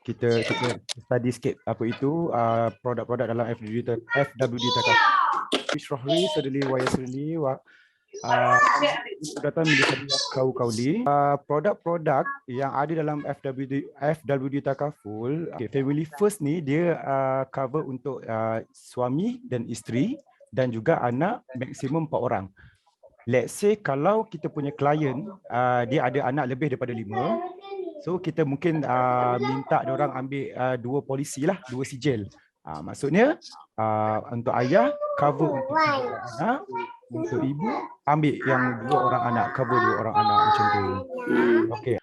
Kita study sikit apa itu produk-produk dalam FWD Takaful. Bishrahli sadli wa yassirli wa datang menjadi kau kauli. Produk-produk yang ada dalam FWD Takaful, family first ni dia cover untuk suami dan isteri dan juga anak maksimum 4 orang. Let's say kalau kita punya klien dia ada anak lebih daripada 5, so kita mungkin minta dia orang ambil 2 polisi lah, 2 sijil. Maksudnya untuk ayah cover untuk 3 orang anak, untuk ibu ambil yang 2 orang anak, cover 2 orang anak macam tu.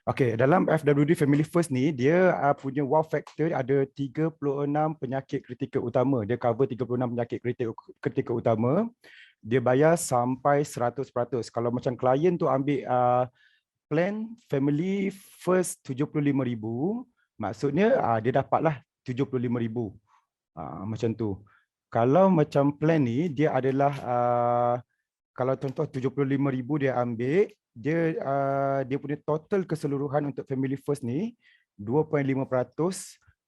Okey, dalam FWD Family First ni dia punya wow factor ada 36 penyakit kritikal utama. Dia cover 36 penyakit kritikal utama. Dia bayar sampai 100%. Kalau macam klien tu ambil plan family first 75,000, maksudnya dia dapatlah 75,000. Macam tu. Kalau macam plan ni dia adalah kalau contoh 75,000 dia ambil, dia punya total keseluruhan untuk family first ni 2.5%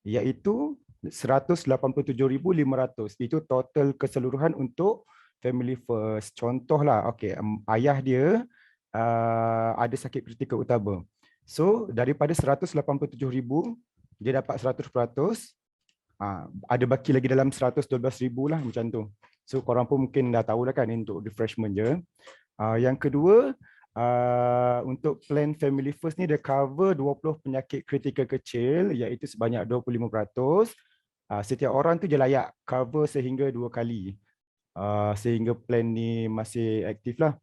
iaitu 187,500. Itu total keseluruhan untuk family first. Contohlah, okey, ayah dia ada sakit kritikal utama. So, daripada 187,000, dia dapat 100%. Ada baki lagi dalam 112,000 lah macam tu. So, korang pun mungkin dah tahu lah kan, ini untuk refreshment je. Yang kedua, untuk plan family first ni dia cover 20 penyakit kritikal kecil iaitu sebanyak 25%. Setiap orang tu je layak cover sehingga 2 kali. Sehingga plan ni masih aktif lah.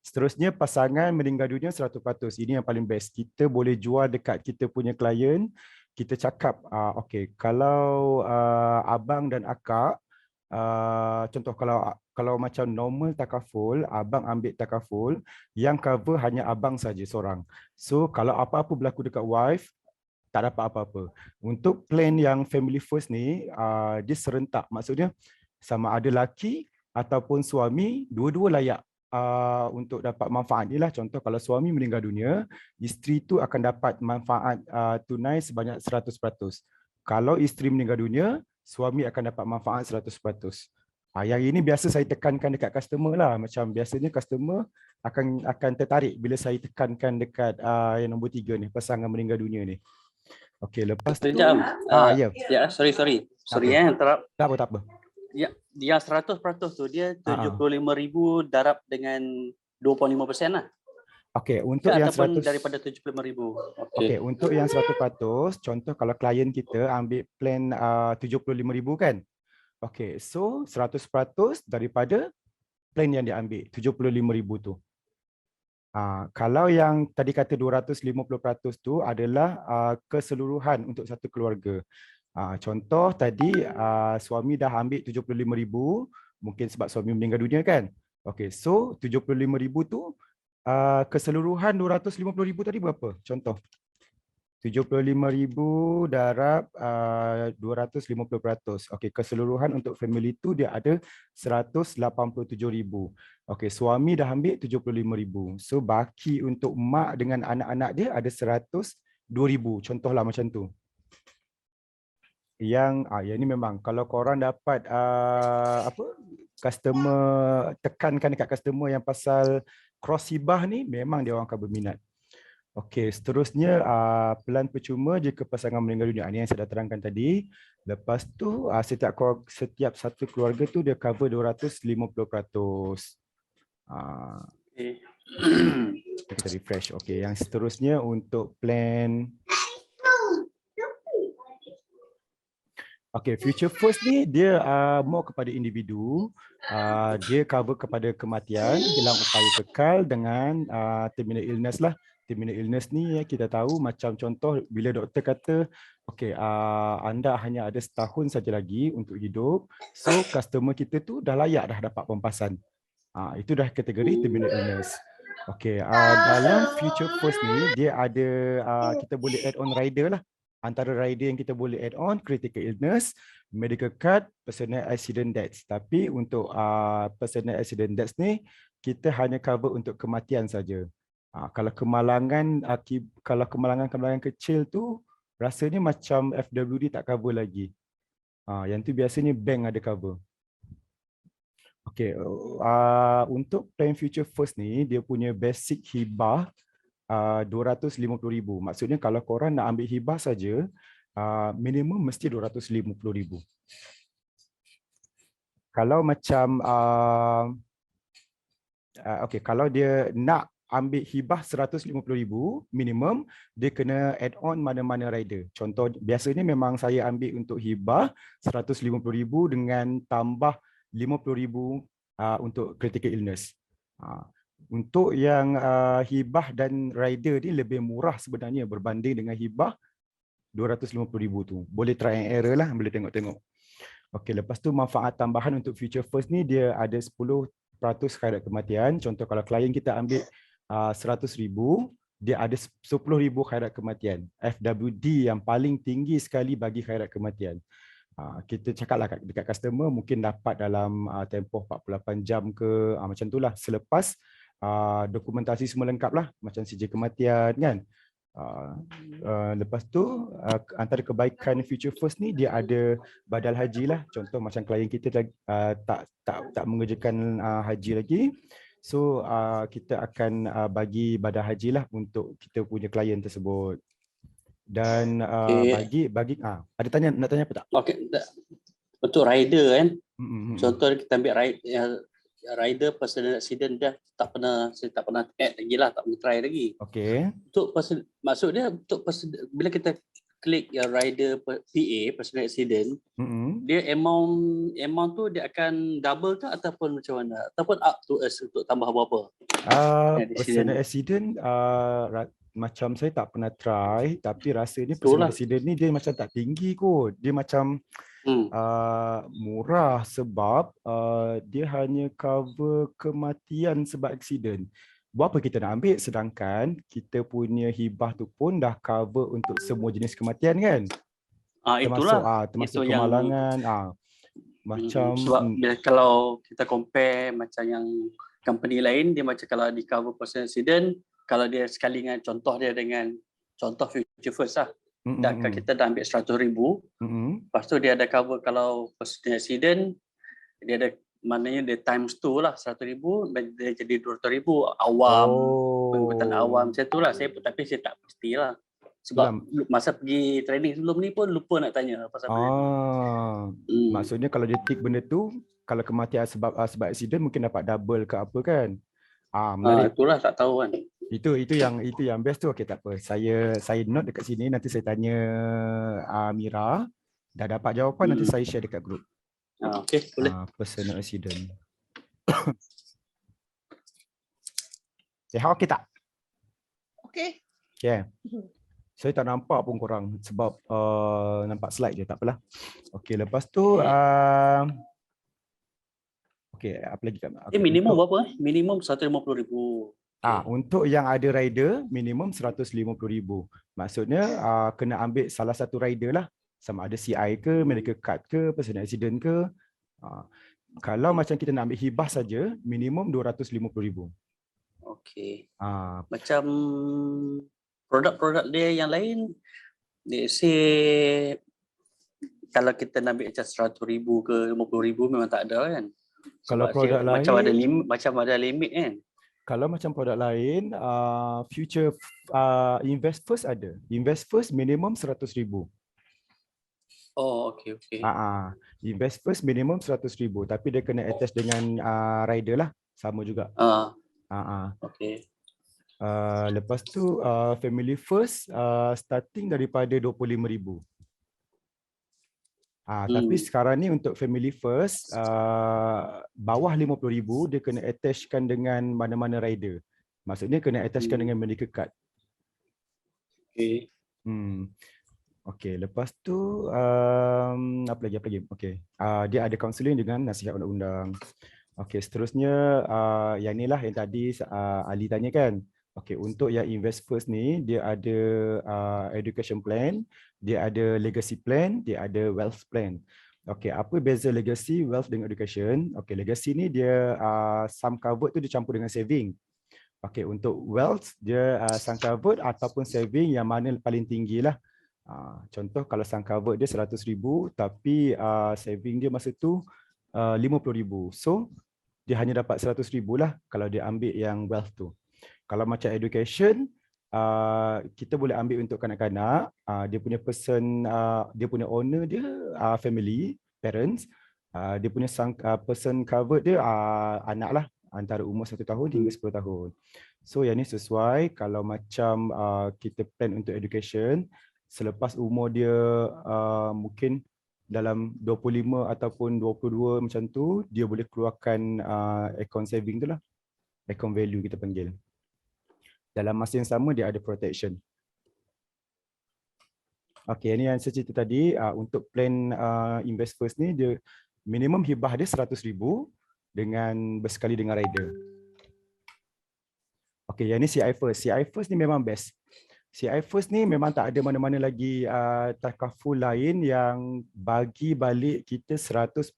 Seterusnya pasangan meninggal dunia 100%. Ini yang paling best. Kita boleh jual dekat kita punya klien. Kita cakap, okey, kalau abang dan akak, contoh kalau macam normal takaful, abang ambil takaful, yang cover hanya abang saja seorang. So kalau apa-apa berlaku dekat wife, tak dapat apa-apa. Untuk plan yang family first ni, dia serentak. Maksudnya sama ada laki ataupun suami, dua-dua layak untuk dapat manfaat ni lah. Contoh kalau suami meninggal dunia, isteri tu akan dapat manfaat tunai sebanyak 100%. Kalau isteri meninggal dunia, suami akan dapat manfaat 100%. Yang ini biasa saya tekankan dekat customer lah. Macam biasanya customer akan tertarik bila saya tekankan dekat yang nombor 3 ni, pasangan meninggal dunia ni. Okey, lepas tu ya. Sorry interrupt. Tak apa. Ya, dia 100% tu dia 75,000 darab dengan 2.5% lah. Okey, untuk yang 100 daripada 75,000. Okey, untuk yang 100%, contoh kalau klien kita ambil plan 75,000 kan. Okey, so 100% daripada plan yang dia ambil 75,000 tu. Kalau yang tadi kata 250% tu adalah keseluruhan untuk satu keluarga. Contoh tadi suami dah ambil 75,000, mungkin sebab suami meninggal dunia kan. Okey, so 75,000 tu keseluruhan 250,000 tadi berapa? Contoh 75,000 darab 250%. Okey, keseluruhan untuk family tu dia ada 187,000. Okey, suami dah ambil 75,000. So baki untuk mak dengan anak-anak dia ada 102,000. Contohlah macam tu. Yang ini memang kalau korang dapat customer, tekankan dekat customer yang pasal cross hibah ni, memang dia orang akan berminat. Okey, seterusnya pelan percuma jika pasangan meninggal dunia. Ini yang saya dah terangkan tadi. Lepas tu setiap satu keluarga tu dia cover 250%. Kita refresh. Okey, yang seterusnya untuk plan Future First ni dia more kepada individu. Dia cover kepada kematian, hilang upaya kekal dengan terminal illness lah. Terminal illness ni kita tahu macam contoh bila doktor kata okey, anda hanya ada setahun saja lagi untuk hidup. So customer kita tu dah layak dah dapat pempasan. Itu dah kategori terminal illness. Okey, dalam Future First ni dia ada kita boleh add on rider lah. Antara rider yang kita boleh add on critical illness, medical card, personal accident deaths. Tapi untuk personal accident deaths ni kita hanya cover untuk kematian saja. Kalau kemalangan kecil tu rasanya macam FWD tak cover lagi. Yang tu biasanya bank ada cover. Okey, untuk plan future first ni dia punya basic hibah 250,000. Maksudnya kalau korang nak ambil hibah saja, minimum mesti 250,000. Kalau macam okey, kalau dia nak ambil hibah 150,000 minimum, dia kena add on mana-mana rider. Contoh biasanya memang saya ambil untuk hibah 150,000 dengan tambah 50,000 untuk critical illness. Untuk yang hibah dan rider ni lebih murah sebenarnya berbanding dengan hibah 250,000 tu. Boleh try and error lah, boleh tengok-tengok. Okey, lepas tu manfaat tambahan untuk future first ni dia ada 10% khairat kematian. Contoh kalau klien kita ambil 100,000, dia ada 10,000 khairat kematian. FWD yang paling tinggi sekali bagi khairat kematian. Kita cakaplah dekat customer mungkin dapat dalam tempoh 48 jam ke, macam itulah, selepas dokumentasi semua lengkap lah, macam sijil kematian kan. Lepas tu antara kebaikan future first ni dia ada badal haji lah. Contoh macam klien kita tak mengerjakan haji lagi, so kita akan bagi badal haji lah untuk kita punya klien tersebut. Dan bagi ada nak tanya apa tak? Okey, untuk rider kan. Contoh kita ambil rider personal accident dia saya tak pernah add lagi lah, tak pernah try lagi. Okey. Untuk maksud dia untuk bila kita klik yang rider PA personal accident, dia amount tu dia akan double ke ataupun macam mana? Ataupun up to us untuk tambah berapa? Personal accident macam saya tak pernah try, tapi rasanya personal accident ni dia macam tak tinggi kot. Dia macam murah sebab dia hanya cover kematian sebab accident. Buat apa kita nak ambil sedangkan kita punya hibah tu pun dah cover untuk semua jenis kematian kan? Termasuk kemalangan. Macam sebab kalau kita compare macam yang company lain, dia macam kalau di cover personal accident, kalau dia sekali dengan contoh future first lah, kita dah ambil 100,000, lepas tu dia ada cover kalau personal accident, dia ada maknanya dia times 2 lah, 100,000 dia jadi 200,000 awam, pengangkutan awam macam tu lah. Tapi saya tak pastilah. Sebab masa pergi training sebelum ni pun lupa nak tanya pasal benda ni. Maksudnya kalau dia tick benda tu, kalau kematian sebab accident mungkin dapat double ke apa kan? Menarik. Itulah tak tahu kan. Itu yang best tu. Okey, tak apa. Saya note dekat sini, nanti saya tanya Mira. Dah dapat jawapan nanti saya share dekat grup. Okey, boleh. Personal accident. Okey tak? Okey. Okay. Saya tak nampak pun korang sebab nampak slide je, tak apalah. Okey, lepas tu okey, apa lagi kan? Minimum berapa? Minimum 150,000. Untuk yang ada rider minimum 150,000. Maksudnya kena ambil salah satu rider lah, sama ada CI ke, medical card ke, personal accident ke. Kalau macam kita nak ambil hibah saja minimum 250,000. Okey. Macam produk-produk dia yang lain, say kalau kita nak ambil macam 100,000 ke 50,000 memang tak ada kan. Kalau produk lain macam ada limit kan. Kalau macam produk lain, future invest first ada. Invest first minimum 100,000. Okey. Invest first minimum 100,000, tapi dia kena attach dengan rider lah, sama juga. Okey. Lepas tu family first starting daripada 25,000. Tapi sekarang ni untuk family first bawah 50,000 dia kena attachkan dengan mana-mana rider. Maksudnya kena attachkan dengan medical card. Okey. Okey, lepas tu apa lagi? Okey. Dia ada counselling dengan nasihat undang-undang. Okey, seterusnya yang ni lah yang tadi Ali tanya kan. Okey, untuk yang invest first ni dia ada education plan, dia ada legacy plan, dia ada wealth plan. Okey, apa beza legacy, wealth dengan education? Okey, legacy ni dia sum covered tu dicampur dengan saving. Okey, untuk wealth dia sum covered ataupun saving yang mana paling tinggi lah. Contoh kalau sum covered dia 100,000 tapi saving dia masa tu 50,000. So dia hanya dapat 100,000 lah kalau dia ambil yang wealth tu. Kalau macam education, kita boleh ambil untuk kanak-kanak, dia punya person, dia punya owner dia family, parents, dia punya person covered dia anak lah, antara umur 1 tahun hingga 10 tahun. So yang ni sesuai kalau macam kita plan untuk education, selepas umur dia mungkin dalam 25 ataupun 22 macam tu, dia boleh keluarkan account saving tu lah, account value kita panggil. Dalam masa yang sama dia ada protection. Okey, ini yang saya cerita tadi, untuk plan invest first ni, dia minimum hibah dia 100,000 dengan bersekali dengan rider. Okey, yang ni CI first. CI first ni memang best. CI first ni memang tak ada mana-mana lagi takaful lain yang bagi balik kita 100%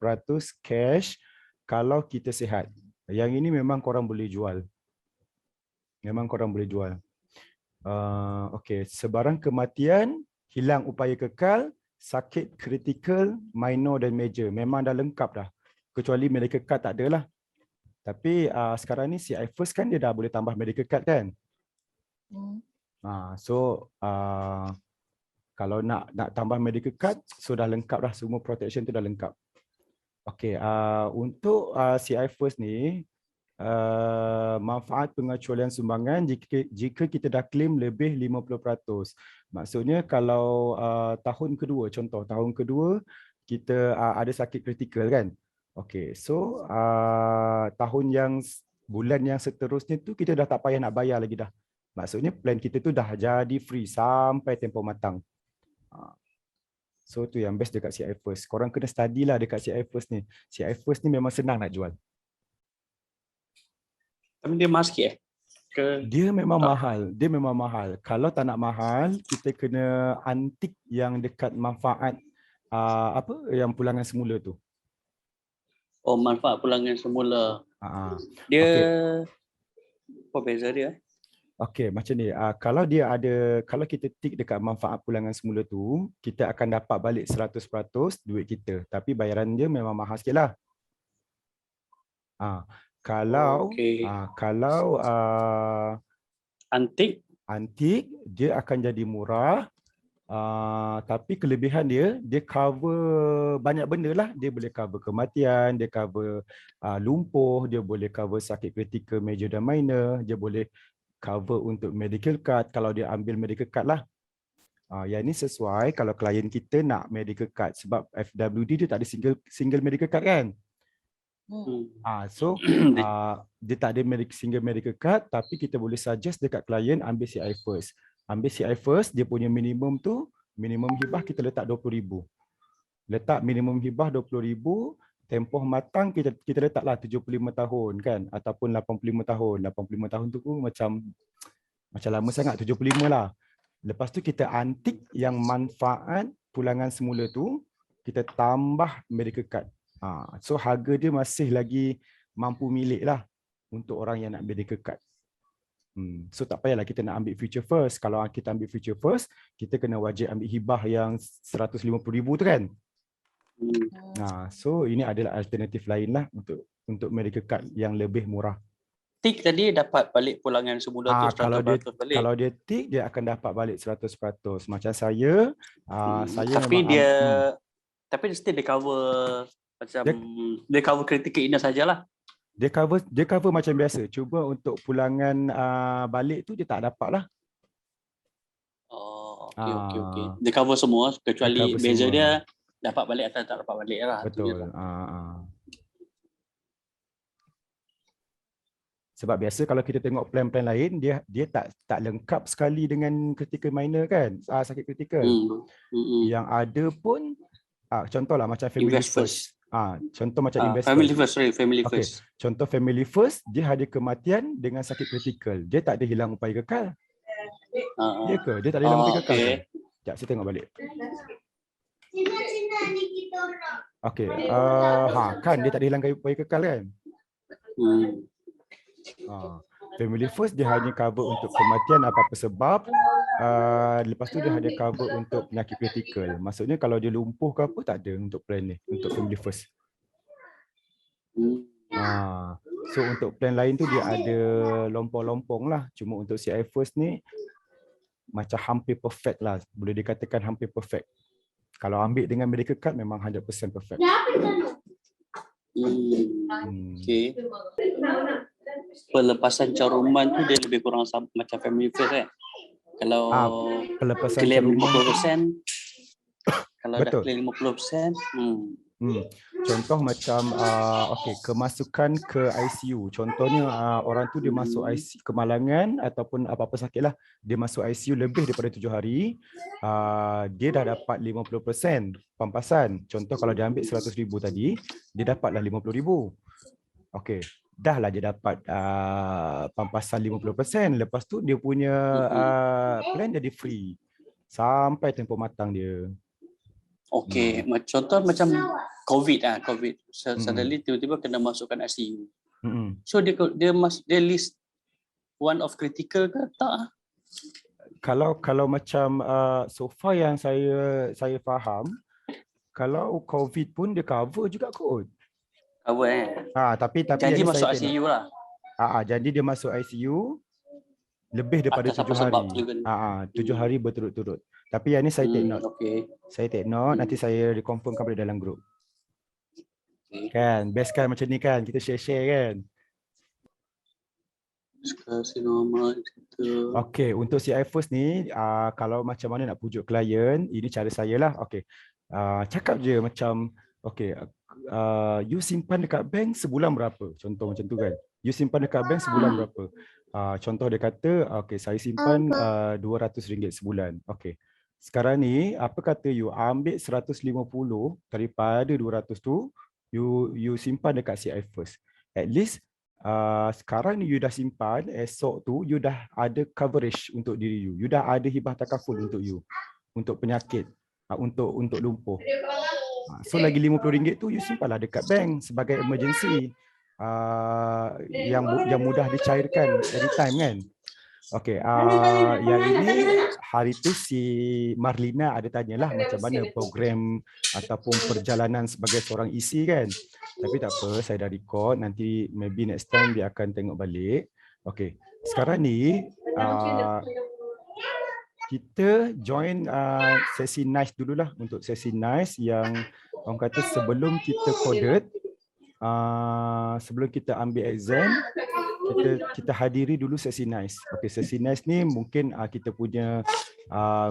cash kalau kita sihat. Yang ini memang korang boleh jual. Memang korang boleh jual. Okey, sebarang kematian, hilang upaya kekal, sakit kritikal, minor dan major. Memang dah lengkap dah. Kecuali medical card tak ada lah. Tapi sekarang ni CI first kan dia dah boleh tambah medical card kan? So kalau nak tambah medical card, so dah lengkap dah, semua protection tu dah lengkap. Okey, untuk CI first ni, manfaat pengecualian sumbangan jika kita dah claim lebih 50%. Maksudnya kalau tahun kedua, contoh tahun kedua kita ada sakit kritikal kan. Okey, so bulan yang seterusnya tu kita dah tak payah nak bayar lagi dah. Maksudnya plan kita tu dah jadi free sampai tempoh matang. So tu yang best dekat CI first. Korang kena study lah dekat CI first ni. CI first ni memang senang nak jual. Tapi dia mahal sikit Dia memang tak? mahal. Dia memang mahal. Kalau tak nak mahal, kita kena antik yang dekat manfaat yang pulangan semula tu. Oh, manfaat pulangan semula. Dia apa beza dia? Okey, macam ni. Kalau kita tik dekat manfaat pulangan semula tu, kita akan dapat balik 100% duit kita. Tapi bayaran dia memang mahal sikit lah. Kalau antik, dia akan jadi murah. Tapi kelebihan dia cover banyak benda lah. Dia boleh cover kematian, dia cover lumpuh, dia boleh cover sakit kritikal major dan minor, dia boleh cover untuk medical card kalau dia ambil medical card lah. Yang ni sesuai kalau klien kita nak medical card, sebab FWD dia tak ada single medical card kan. So dia tak ada single medical card, tapi kita boleh suggest dekat klien ambil CI first. Ambil CI first, dia punya minimum tu, minimum hibah kita letak 20,000. Letak minimum hibah 20,000, tempoh matang kita letaklah 75 tahun kan, ataupun 85 tahun. 85 tahun tu macam lama sangat, 75 lah. Lepas tu kita antik yang manfaat pulangan semula tu, kita tambah medical card. So harga dia masih lagi mampu milik lah untuk orang yang nak medical card. So tak payahlah kita nak ambil future first. Kalau kita ambil future first, kita kena wajib ambil hibah yang 150,000 tu kan. So ini adalah alternatif lain lah untuk medical card yang lebih murah. Tik tadi dapat balik pulangan semula tu 100% balik. Kalau dia tik, dia akan dapat balik 100%. Macam saya, tapi memang tapi dia still dia cover macam dia cover critical illness sajalah. Dia cover macam biasa. Cuba untuk pulangan balik tu dia tak dapat lah. Okey. Dia cover semua kecuali beza dia dapat balik atau tak dapat balik lah. Betul. Sebab biasa kalau kita tengok plan-plan lain, dia tak lengkap sekali dengan critical minor kan, sakit kritikal. Yang ada pun contohlah macam family first. Contoh macam family first. Contoh family first, dia ada kematian dengan sakit kritikal. Dia tak ada hilang upaya kekal. Ya ke? Dia tak ada hilang upaya kekal. Sekejap, saya tengok balik. Okey. Kan dia tak ada hilang upaya kekal kan? Family first dia hanya cover untuk kematian apa-apa sebab. Lepas tu dia hanya cover untuk penyakit kritikal. Maksudnya kalau dia lumpuh ke apa tak ada untuk plan ni, untuk family first. So untuk plan lain tu dia ada lompong-lompong lah. Cuma untuk CI first ni macam hampir perfect lah. Boleh dikatakan hampir perfect. Kalau ambil dengan medical card memang 100% perfect. Okay. Pelepasan caruman tu dia lebih kurang macam family first kan? Kalau pelepasan claim caruman 50%, kalau dah claim 50%, contoh macam kemasukan ke ICU. Contohnya orang tu dia masuk ICU kemalangan ataupun apa-apa sakit lah, dia masuk ICU lebih daripada 7 hari, dia dah dapat 50% pampasan. Contoh kalau dia ambil 100,000 tadi, dia dapatlah 50,000. Okey, dah lah dia dapat pampasan 50%. Lepas tu dia punya plan jadi free sampai tempoh matang dia. Okey, contoh macam COVID suddenly tiba-tiba kena masukkan ICU. So dia list one of critical ke tak? Kalau macam so far yang saya faham, kalau COVID pun dia cover juga kot. Cover tapi jadi masuk ICU lah. Jadi dia masuk ICU lebih daripada 7 hari. 7 hari berturut-turut. Tapi yang ni saya take note. Saya take note, nanti saya reconfirmkan pada dalam grup. Kan, best kan macam ni kan, kita share-share kan. Okey, untuk CI first ni, kalau macam mana nak pujuk klien, ini cara saya lah. Okey, cakap je macam, you simpan dekat bank sebulan berapa? Contoh macam tu kan. You simpan dekat bank sebulan berapa? Contoh dia kata, saya simpan RM200 sebulan. Okey. Sekarang ni, apa kata you ambil 150 daripada 200 tu, you simpan dekat CI first. At least, sekarang ni you dah simpan, esok tu you dah ada coverage untuk diri you. You dah ada hibah takaful untuk you. Untuk penyakit, untuk lumpuh. So lagi RM50 tu you simpanlah dekat bank sebagai emergency. Yang mudah dicairkan anytime kan. Okey, yang ini hari tu si Marlina ada tanyalah macam mana program ataupun perjalanan sebagai seorang isi kan. Tapi tak apa, saya dah record, nanti maybe next time dia akan tengok balik. Okey, sekarang ni kita join sesi nice dululah. Untuk sesi nice yang orang kata sebelum kita coded, sebelum kita ambil exam, kita hadiri dulu sesi nice. Okey, sesi nice ni mungkin kita punya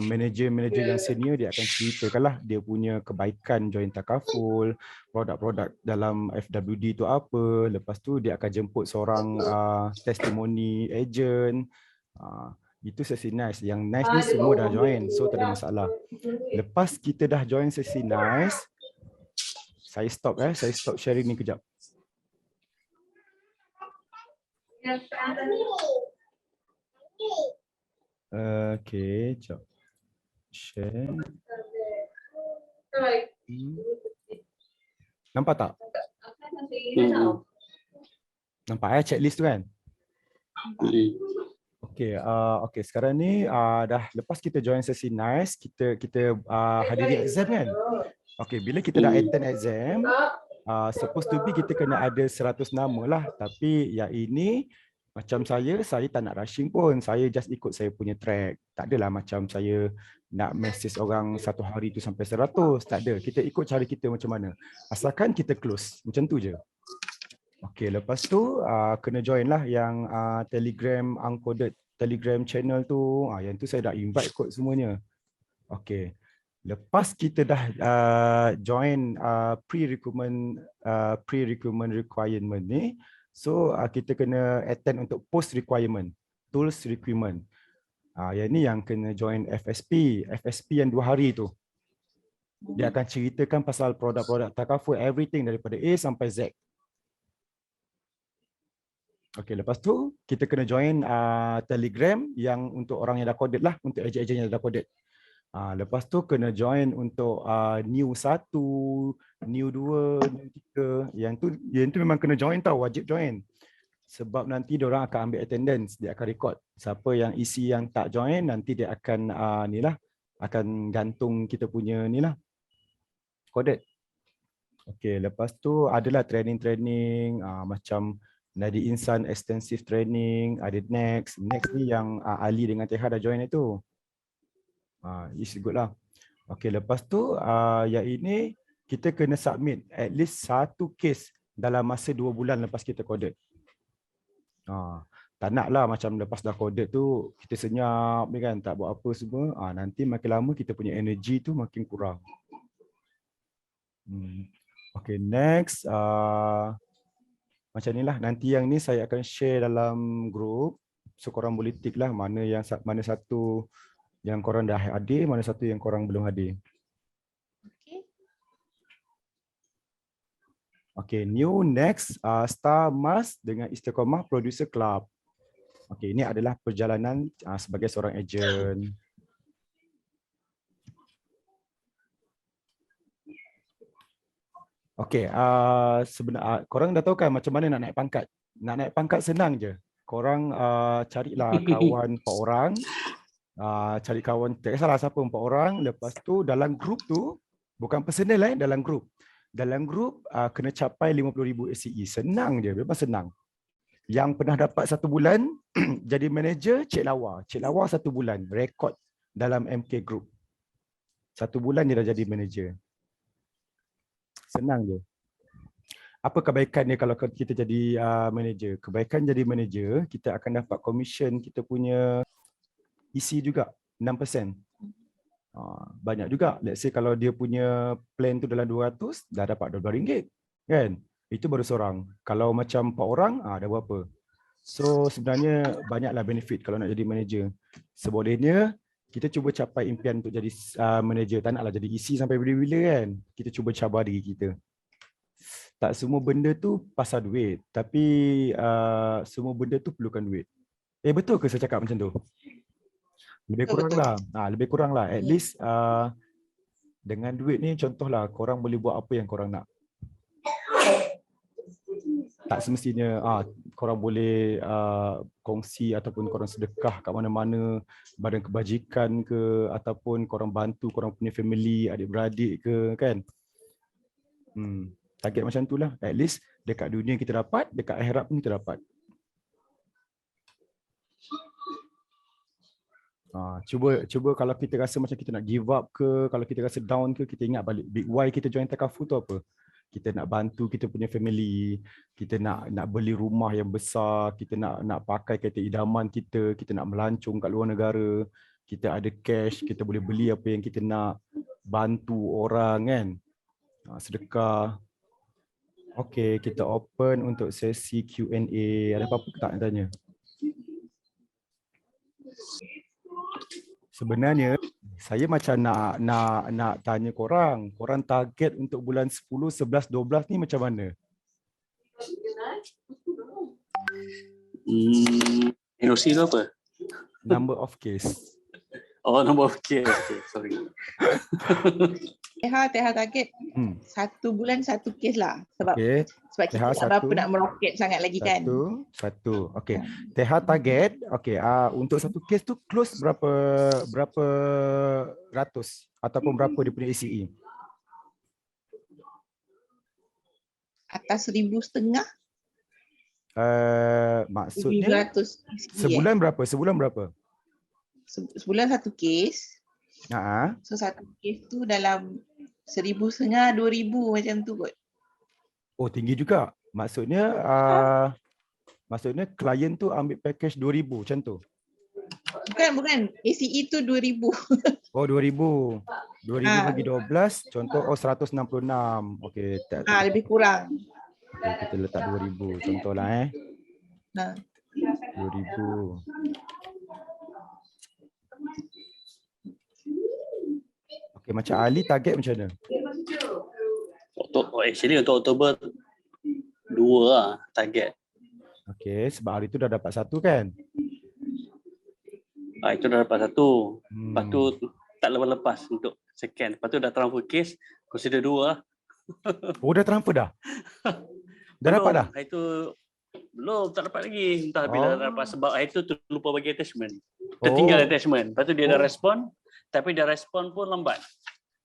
manager yang senior dia akan ceritakanlah dia punya kebaikan join takaful, produk-produk dalam FWD tu apa. Lepas tu dia akan jemput seorang testimoni agent. Itu sesi nice. Yang nice ni semua dah join, so tak ada masalah. Lepas kita dah join sesi nice, saya stop sharing ni kejap. Okay, jap. Share. Nampak tak? Nampak checklist tu kan? Okay, sekarang ni dah lepas kita join sesi nice, kita hadiri exam kan? Okay, bila kita dah attend exam, supposed to be kita kena ada 100 nama lah. Tapi yang ini macam saya tak nak rushing pun. Saya just ikut saya punya track. Tak adalah macam saya nak message orang satu hari tu sampai 100. Tak ada. Kita ikut cara kita macam mana. Asalkan kita close. Macam tu je. Okay, lepas tu kena join lah yang Telegram uncoded Telegram channel tu. Yang tu saya dah invite kot semuanya. Okay. Lepas kita dah join pre-recruitment requirement ni, so kita kena attend untuk post requirement, tools requirement. Yang ni yang kena join FSP yang 2 hari tu. Dia akan ceritakan pasal produk-produk takaful, everything daripada A sampai Z. Okay, lepas tu kita kena join Telegram yang untuk orang yang dah coded lah, untuk ejen-ejen yang dah coded. Lepas tu kena join untuk new 1, new 2, new 3. Yang tu memang kena join tau, wajib join. Sebab nanti diorang akan ambil attendance, dia akan record. Siapa yang isi yang tak join, nanti dia akan akan gantung kita punya coded. Okey, lepas tu adalah training-training macam Nadi Insan extensive training, ada next ni yang Ali dengan Teha dah join itu. Is good lah. Okey, lepas tu yang ini kita kena submit at least satu case dalam masa 2 bulan lepas kita coded. Tak nak lah macam lepas dah coded tu kita senyap kan, tak buat apa semua. Nanti makin lama kita punya energy tu makin kurang. Okay, next. Macam ni lah. Nanti yang ni saya akan share dalam group. So korang boleh tick lah mana satu yang korang dah hadir, mana satu yang korang belum hadir. Okay, new next Star Mas dengan Istiqomah Producer Club. Okay, ini adalah perjalanan sebagai seorang ejen. Okay, sebenarnya korang dah tahu kan macam mana nak naik pangkat? Nak naik pangkat senang je. Korang carilah kawan 4 orang. Cari kawan, tak kisahlah siapa, 4 orang. Lepas tu dalam grup tu, bukan personal dalam grup. Dalam grup kena capai 50,000 ACE. Senang je, memang senang. Yang pernah dapat 1 bulan jadi manager, Cik Lawa. Cik Lawa 1 bulan, rekod dalam MK Group. 1 bulan dia dah jadi manager. Senang je. Apa kebaikan dia kalau kita jadi manager? Kebaikan jadi manager, kita akan dapat commission kita punya isi juga, 6%. Banyak juga. Let's say kalau dia punya plan tu dalam 200, dah dapat RM12. Kan? Itu baru seorang. Kalau macam 4 orang, dah berapa? So sebenarnya banyaklah benefit kalau nak jadi manager. Sebolehnya, kita cuba capai impian untuk jadi manager. Tak naklah jadi isi sampai bila-bila kan. Kita cuba cabar diri kita. Tak semua benda tu pasal duit. Tapi semua benda tu perlukan duit. Betul ke saya cakap macam tu? Lebih kurang lah. Lebih kurang lah. At least dengan duit ni contohlah korang boleh buat apa yang korang nak. Tak semestinya korang boleh kongsi ataupun korang sedekah kat mana-mana, badan kebajikan ke, ataupun korang bantu korang punya family, adik-beradik ke kan. Target macam tu lah. At least dekat dunia kita dapat, dekat akhirat pun kita dapat. Cuba kalau kita rasa macam kita nak give up ke, kalau kita rasa down ke, kita ingat balik big why kita join Takaful tu apa. Kita nak bantu kita punya family, kita nak beli rumah yang besar, kita nak pakai kereta idaman kita nak melancong kat luar negara, kita ada cash, kita boleh beli apa yang kita nak, bantu orang kan, sedekah. Okay, kita open untuk sesi Q&A. Ada apa-apa tak nak tanya? Sebenarnya saya macam nak tanya korang target untuk bulan 10, 11, 12 ni macam mana? NOC tu apa? Number of case. Number of case. Okay, sorry. Teha target 1 bulan 1 kes lah. Sebab kita tak berapa nak meroket sangat lagi kan. Satu. Okay. Teha target, okay, untuk 1 kes tu close berapa ratus ataupun berapa dia punya ACE? Atas 1,500. Maksudnya 1,700 sebulan berapa? Sebulan 1 kes. So 1 kes tu dalam 1,500, 2,000 macam tu kot. Oh, tinggi juga. Maksudnya klien tu ambil package 2,000 macam tu. Bukan. ACE tu 2,000. Oh, 2,000. 2,000 bagi 12, contoh 166. Okey, lebih kurang. Okay, kita letak 2,000 contohlah 2,000. Okey, macam Ali target macam mana? Actually untuk Oktober 2 lah target. Okey, sebab hari tu dah dapat 1 kan? Itu dah dapat 1. Lepas tu tak lepas untuk second. Lepas tu dah transfer case, consider 2 lah. Oh, dah transfer dah? Dah dapat dah? Itu Belum, tak dapat lagi. Entah bila dapat, sebab hari tu lupa bagi attachment. Oh. Tertinggal attachment. Lepas tu dia dah Oh. respon, tapi dia respon pun lambat.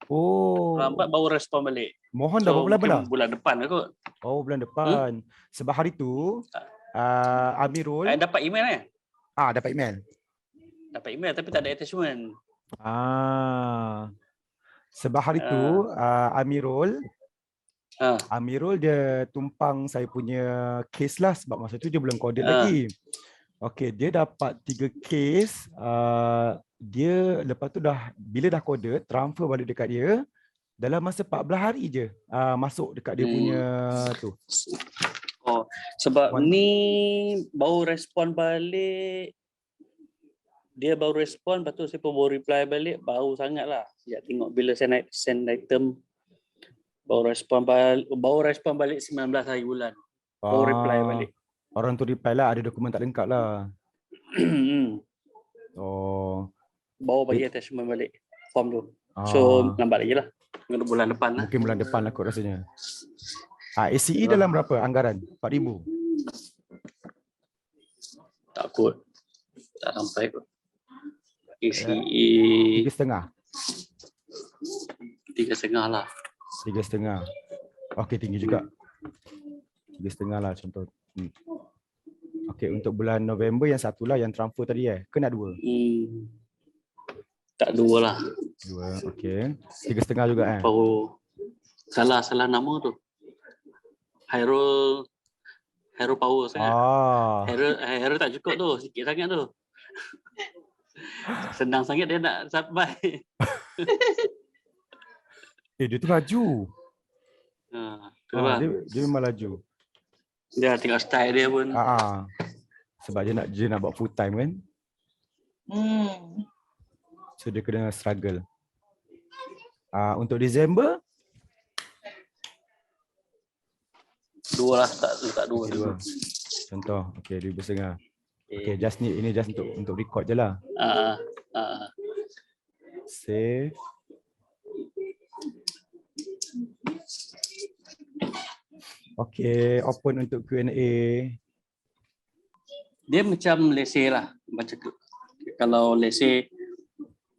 Oh. Lambat baru respon balik. Mohon dah berapa lama dah? Bulan depan lah kot. Oh, bulan depan. Sebab hari tu Amirul Dapat email dapat email. Dapat email tapi tak ada attachment. Sebab hari tu Amirul dia tumpang saya punya case lah, sebab masa tu dia belum coded lagi. Okey, dia dapat 3 case. Dia lepas tu bila dah coded, transfer balik dekat dia dalam masa 14 hari je masuk dekat dia punya tu. Oh, sebab ni baru respon balik. Dia baru respon, lepas tu saya pun baru reply balik, baru sangat lah. Sekejap tengok bila saya send item. Baru respon balik 19 hari bulan. Baru reply balik. Orang tu reply lah, ada dokumen tak lengkap lah. Baru bagi attachment balik form tu. So lambat lagi lah. Bulan depan lah. Mungkin bulan depan lah kot rasanya. ACE dalam berapa anggaran? 4,000? Tak kot. Tak sampai kot. ACE 3,5? 3,5 lah. 3,5. Okey, tinggi juga. 3,5 lah contoh. Okey, untuk bulan November yang satulah yang transfer tadi ke nak 2? Tak 2 lah. 2, okey. 3,5 juga Oh. Salah nama tu. Hairul Power sangat. Hairul tak cukup tu, sikit sangat tu. Senang sangat dia nak sampai. Dia tu laju. Dia memang laju. Dia tengok style dia pun. Sebab dia nak buat full time kan. So dia kena struggle. Untuk Disember 2 lah, tak 2. Contoh, okey 2,5. Okey, ini just untuk record je lah. Save. Okey, open untuk Q&A. Dia macam let's say lah, macam kalau let's say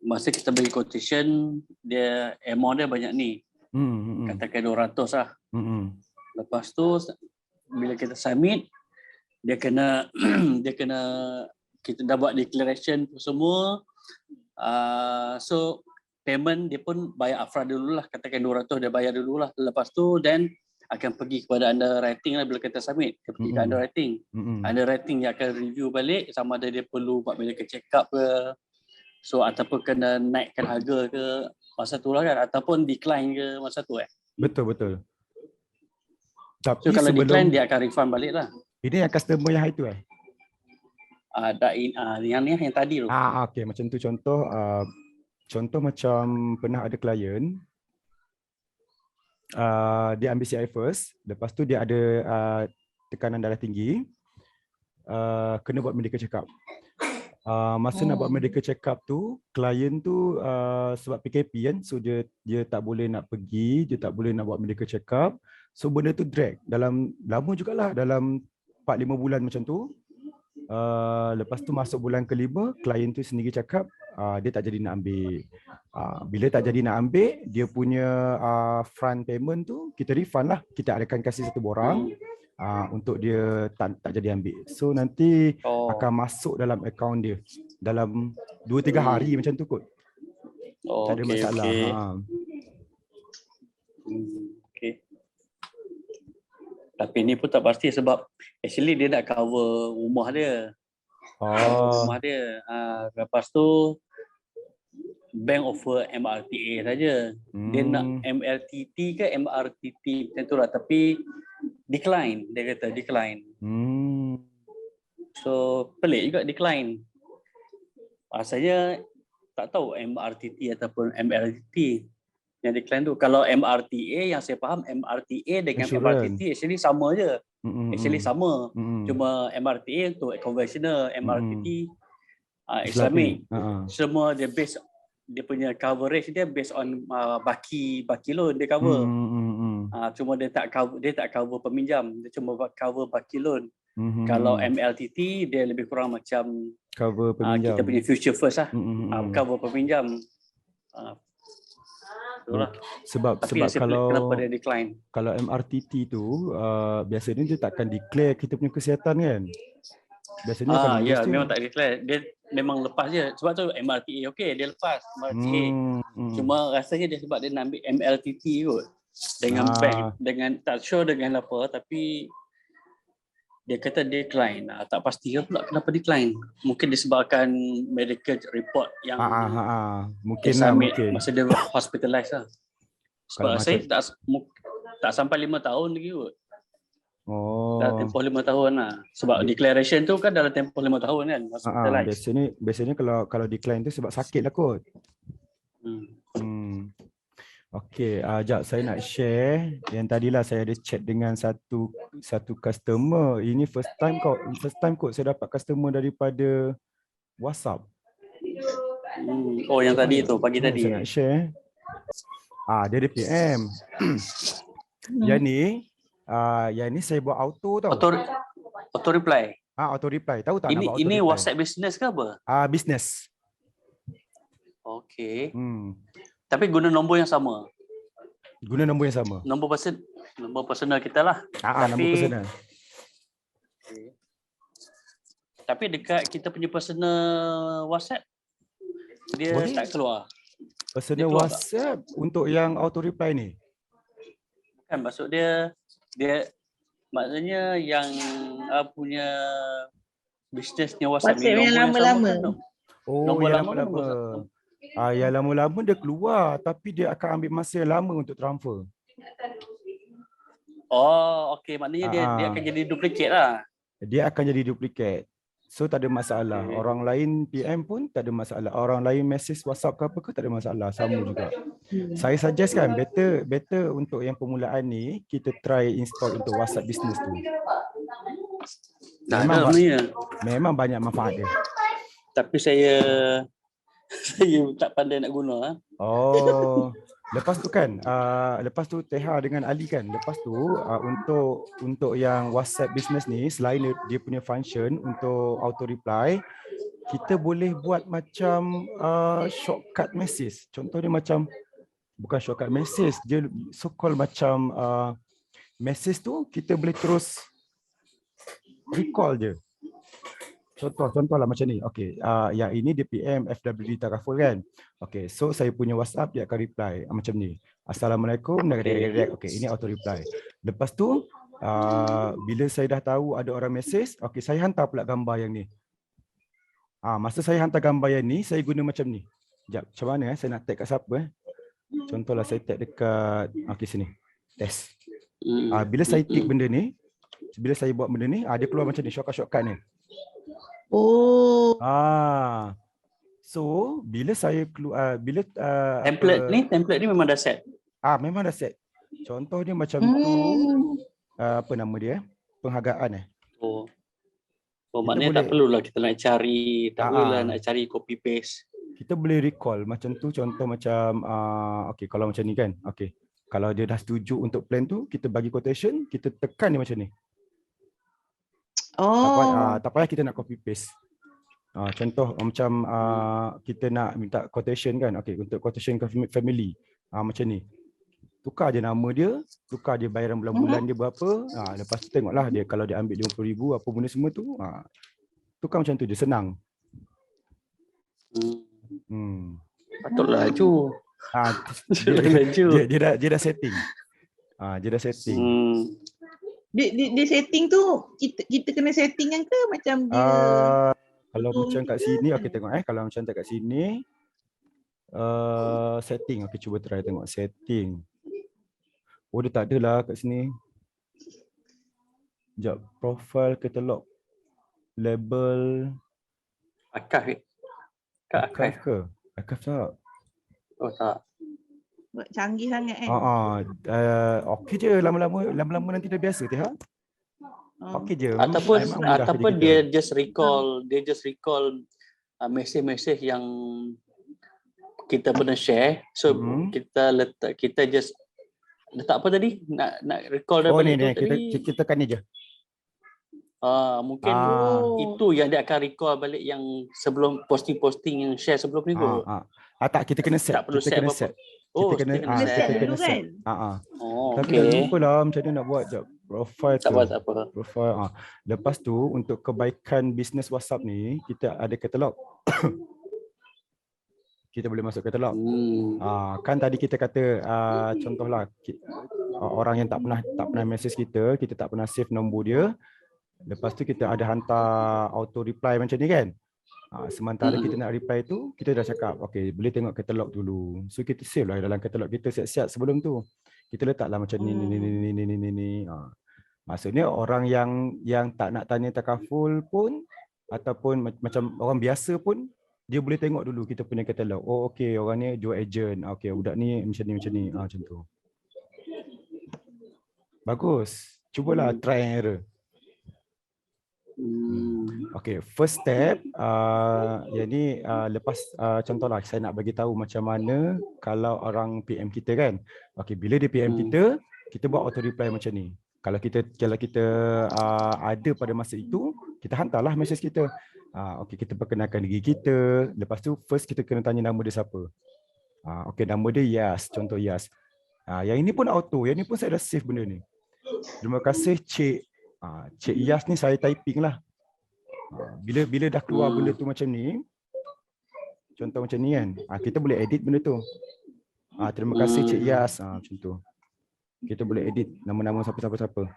masa kita bagi quotation, dia amount dia banyak ni. Katakan 200 lah. Lepas tu bila kita submit, dia kena kita dah buat declaration semua. So payment dia pun bayar upfront dulu lah, katakan 200 dia bayar dulu lah. Lepas tu then akan pergi kepada underwriting lah bila kita submit. Dia pergi ke underwriting. Underwriting yang akan review balik sama ada dia perlu buat medical check up ke, so ataupun kena naikkan harga ke masa tu lah kan, ataupun decline ke masa tu Betul. Tapi so kalau decline dia akan refund balik lah. Ini yang customer yang itu yang tadi tu. Okey, macam tu contoh macam pernah ada klien dia ambil CI first, lepas tu dia ada tekanan darah tinggi, kena buat medical check up. Masa nak buat medical check up tu, klien tu sebab PKP kan, so dia tak boleh nak pergi, dia tak boleh nak buat medical check up. So benda tu drag dalam lama jugalah, dalam 4-5 bulan macam tu. Lepas tu masuk bulan ke-5, klien tu sendiri cakap dia tak jadi nak ambil. Bila tak jadi nak ambil, dia punya front payment tu kita refund lah. Kita akan kasih satu borang untuk dia tak jadi ambil. So nanti akan masuk dalam akaun dia dalam 2-3 hari macam tu kot. Tak ada masalah. Okay. Tapi ni pun tak pasti sebab actually dia nak cover rumah dia. Rumah dia. Lepas tu bank offer MRTA saja. Dia nak MRTT ke MRTT macam tu lah, tapi decline, dia kata decline. So pelik juga decline. Asalnya tak tahu MRTT ataupun MRTT yang decline tu. Kalau MRTA yang saya faham, MRTA dengan MRTT actually sama je. Actually sama. Cuma MRTA untuk conventional, MRTT Islamic. Semua dia based, dia punya coverage dia based on baki loan dia cover. Cuma dia tak cover peminjam, dia cuma cover baki loan. Kalau MLTT dia lebih kurang macam cover peminjam. kita punya future first lah. Cover peminjam. Itulah. Sebab kenapa dia decline. Kalau MRTT tu biasanya dia takkan declare kita punya kesihatan kan. Biasanya kalau memang tak declare. Dia memang lepas je. Sebab tu MRTA dia lepas MRTA. Cuma rasanya dia sebab dia nak ambil MLTT kot. Dengan bank, dengan tak sure dengan apa, tapi dia kata decline. Tak pasti pula kenapa decline. Mungkin disebabkan medical report yang mungkin dia submit mungkin. masa dia hospitalized lah. Sebab saya tak sampai 5 tahun lagi kot. Dah tempoh 5 tahun lah. Sebab declaration tu kan dalam tempoh 5 tahun kan. Biasanya kalau decline tu sebab sakit lah kot. Okey, jap saya nak share yang tadilah saya ada chat dengan satu customer. Ini first time kot saya dapat customer daripada WhatsApp. Yang tadi tu pagi tadi. Saya nak share. Dia ada PM. Yang ni saya buat auto tau. Auto reply. Auto reply. Tahu tak ini reply? WhatsApp business ke apa? Business. Okey. Tapi guna nombor yang sama. Guna nombor yang sama. Nombor personal kita lah. Nombor personal. Okay. Tapi dekat kita punya personal WhatsApp dia tak keluar. Personal WhatsApp untuk yang auto reply ni. Kan maksud dia maknanya yang punya bisnesnya WhatsApp ni yang lama-lama. Nombor yang lama-lama. Yang lama-lama dia keluar tapi dia akan ambil masa yang lama untuk transfer. Okey, maknanya dia akan jadi duplicate lah. Dia akan jadi duplicate. So tak ada masalah. Orang lain PM pun tak ada masalah. Orang lain message WhatsApp ke apa ke tak ada masalah. Sama juga. Saya suggest kan better untuk yang permulaan ni kita try install untuk WhatsApp business tu. Memang banyak manfaat dia. Tapi saya tak pandai nak guna. Lepas tu kan, lepas tu Teha dengan Ali kan, lepas tu untuk yang WhatsApp business ni, selain dia punya function untuk auto reply, kita boleh buat macam shortcut message. Contoh dia macam, bukan shortcut message, dia so called macam message tu kita boleh terus recall je. Contohlah macam ni. Okey, yang ini dia PM FWD Takaful kan. Okey, so saya punya WhatsApp dia akan reply macam ni. Assalamualaikum. Okey, ini auto reply. Lepas tu bila saya dah tahu ada orang message, okey saya hantar pula gambar yang ni. Masa saya hantar gambar yang ni, saya guna macam ni. Sekejap, macam mana saya nak tag kat siapa Contohlah saya tag dekat okey sini. Test. Bila saya tick benda ni, bila saya buat benda ni, dia keluar macam ni, shortcut ni. So bila saya keluar template ni memang dah set. Memang dah set. Contoh dia macam tu, apa nama dia? Penghargaan Maknanya tak perlulah kita nak cari, tak perlulah nak cari copy paste. Kita boleh recall macam tu, contoh macam okey kalau macam ni kan. Okey. Kalau dia dah setuju untuk plan tu, kita bagi quotation, kita tekan dia macam ni. Tak payah kita nak copy paste. Contoh macam kita nak minta quotation kan. Okey, untuk quotation ke family. Macam ni. Tukar je nama dia, tukar je bayaran bulan-bulan dia berapa. Lepas tu tengoklah dia kalau dia ambil 50,000 apa benda semua tu. Tukar macam tu je, senang. Patutlah laju. Dia dah setting. Dia dah setting. Dia setting tu kita kena settingan ke macam dia kalau macam kat sini okey tengok kalau macam kat sini setting okey cuba try tengok setting. Dia tak ada lah kat sini. Sekejap, profile katalog label archive ke? Archive tak? Tak. Canggih sangat okey je, lama-lama nanti dah biasa Teh. Okey je. Ataupun dia just recall mesej-mesej yang kita pernah share. So kita just letak apa tadi? Nak recall daripada ni kita tekan ni je. Mungkin itu yang dia akan recall balik yang sebelum posting-posting yang share sebelum ni kot. Tak, kita kena set. Tak perlu Kita set kena apa-apa. set. Kita kena set dulu kan? Tapi dah lupa lah macam mana nak buat jap. Profile tu. Tak apa. Profile. Lepas tu untuk kebaikan bisnes WhatsApp ni, kita ada katalog. Kita boleh masuk katalog. Kan tadi kita kata contohlah orang yang tak pernah message kita tak pernah save nombor dia. Lepas tu kita ada hantar auto reply macam ni kan. Sementara kita nak reply tu, kita dah cakap, okay, boleh tengok katalog dulu. So kita save lah dalam katalog kita siap-siap sebelum tu. Kita letaklah macam ni. Maksudnya orang yang tak nak tanya takaful pun, ataupun macam orang biasa pun, dia boleh tengok dulu kita punya katalog. Oh okay, orang ni jual agent. Okay, budak ni macam ni. Macam tu. Bagus. Cubalah try and error. Okay, first step, yang ni lepas contohlah saya nak bagi tahu macam mana kalau orang PM kita kan. Okay, bila dia PM kita buat auto reply macam ni. Kalau kita ada pada masa itu, kita hantarlah message kita. Okay, kita perkenalkan diri kita. Lepas tu first kita kena tanya nama dia siapa. Okay, nama dia Yas, contoh Yas. Yang ini pun auto, yang ini pun saya dah save benda ni. Terima kasih Cik Yas ni saya typing lah. Bila dah keluar benda tu macam ni, contoh macam ni kan, kita boleh edit benda tu. Terima kasih Cik Yas, macam tu. Kita boleh edit nama-nama siapa-siapa.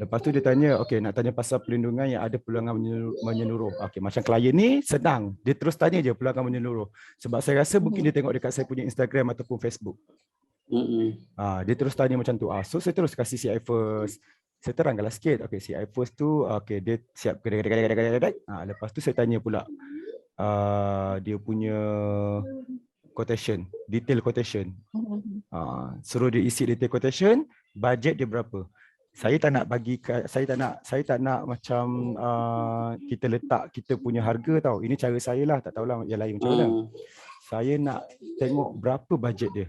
Lepas tu dia tanya, okay, nak tanya pasal perlindungan yang ada peluangan menyeluruh. Okay, macam klien ni senang, dia terus tanya je peluangan menyeluruh. Sebab saya rasa mungkin dia tengok dekat saya punya Instagram ataupun Facebook. Dia terus tanya macam tu. So saya terus kasih CI first. Saya terangkanlah sikit. Okay, CI first tu, okay, dia siap. Lepas tu saya tanya pula dia punya quotation, detail quotation. Suruh dia isi detail quotation, budget dia berapa. Saya tak nak bagi, saya tak nak macam kita letak kita punya harga tau. Ini cara saya lah, tak tahulah yang lain macam mana. Saya nak tengok berapa budget dia.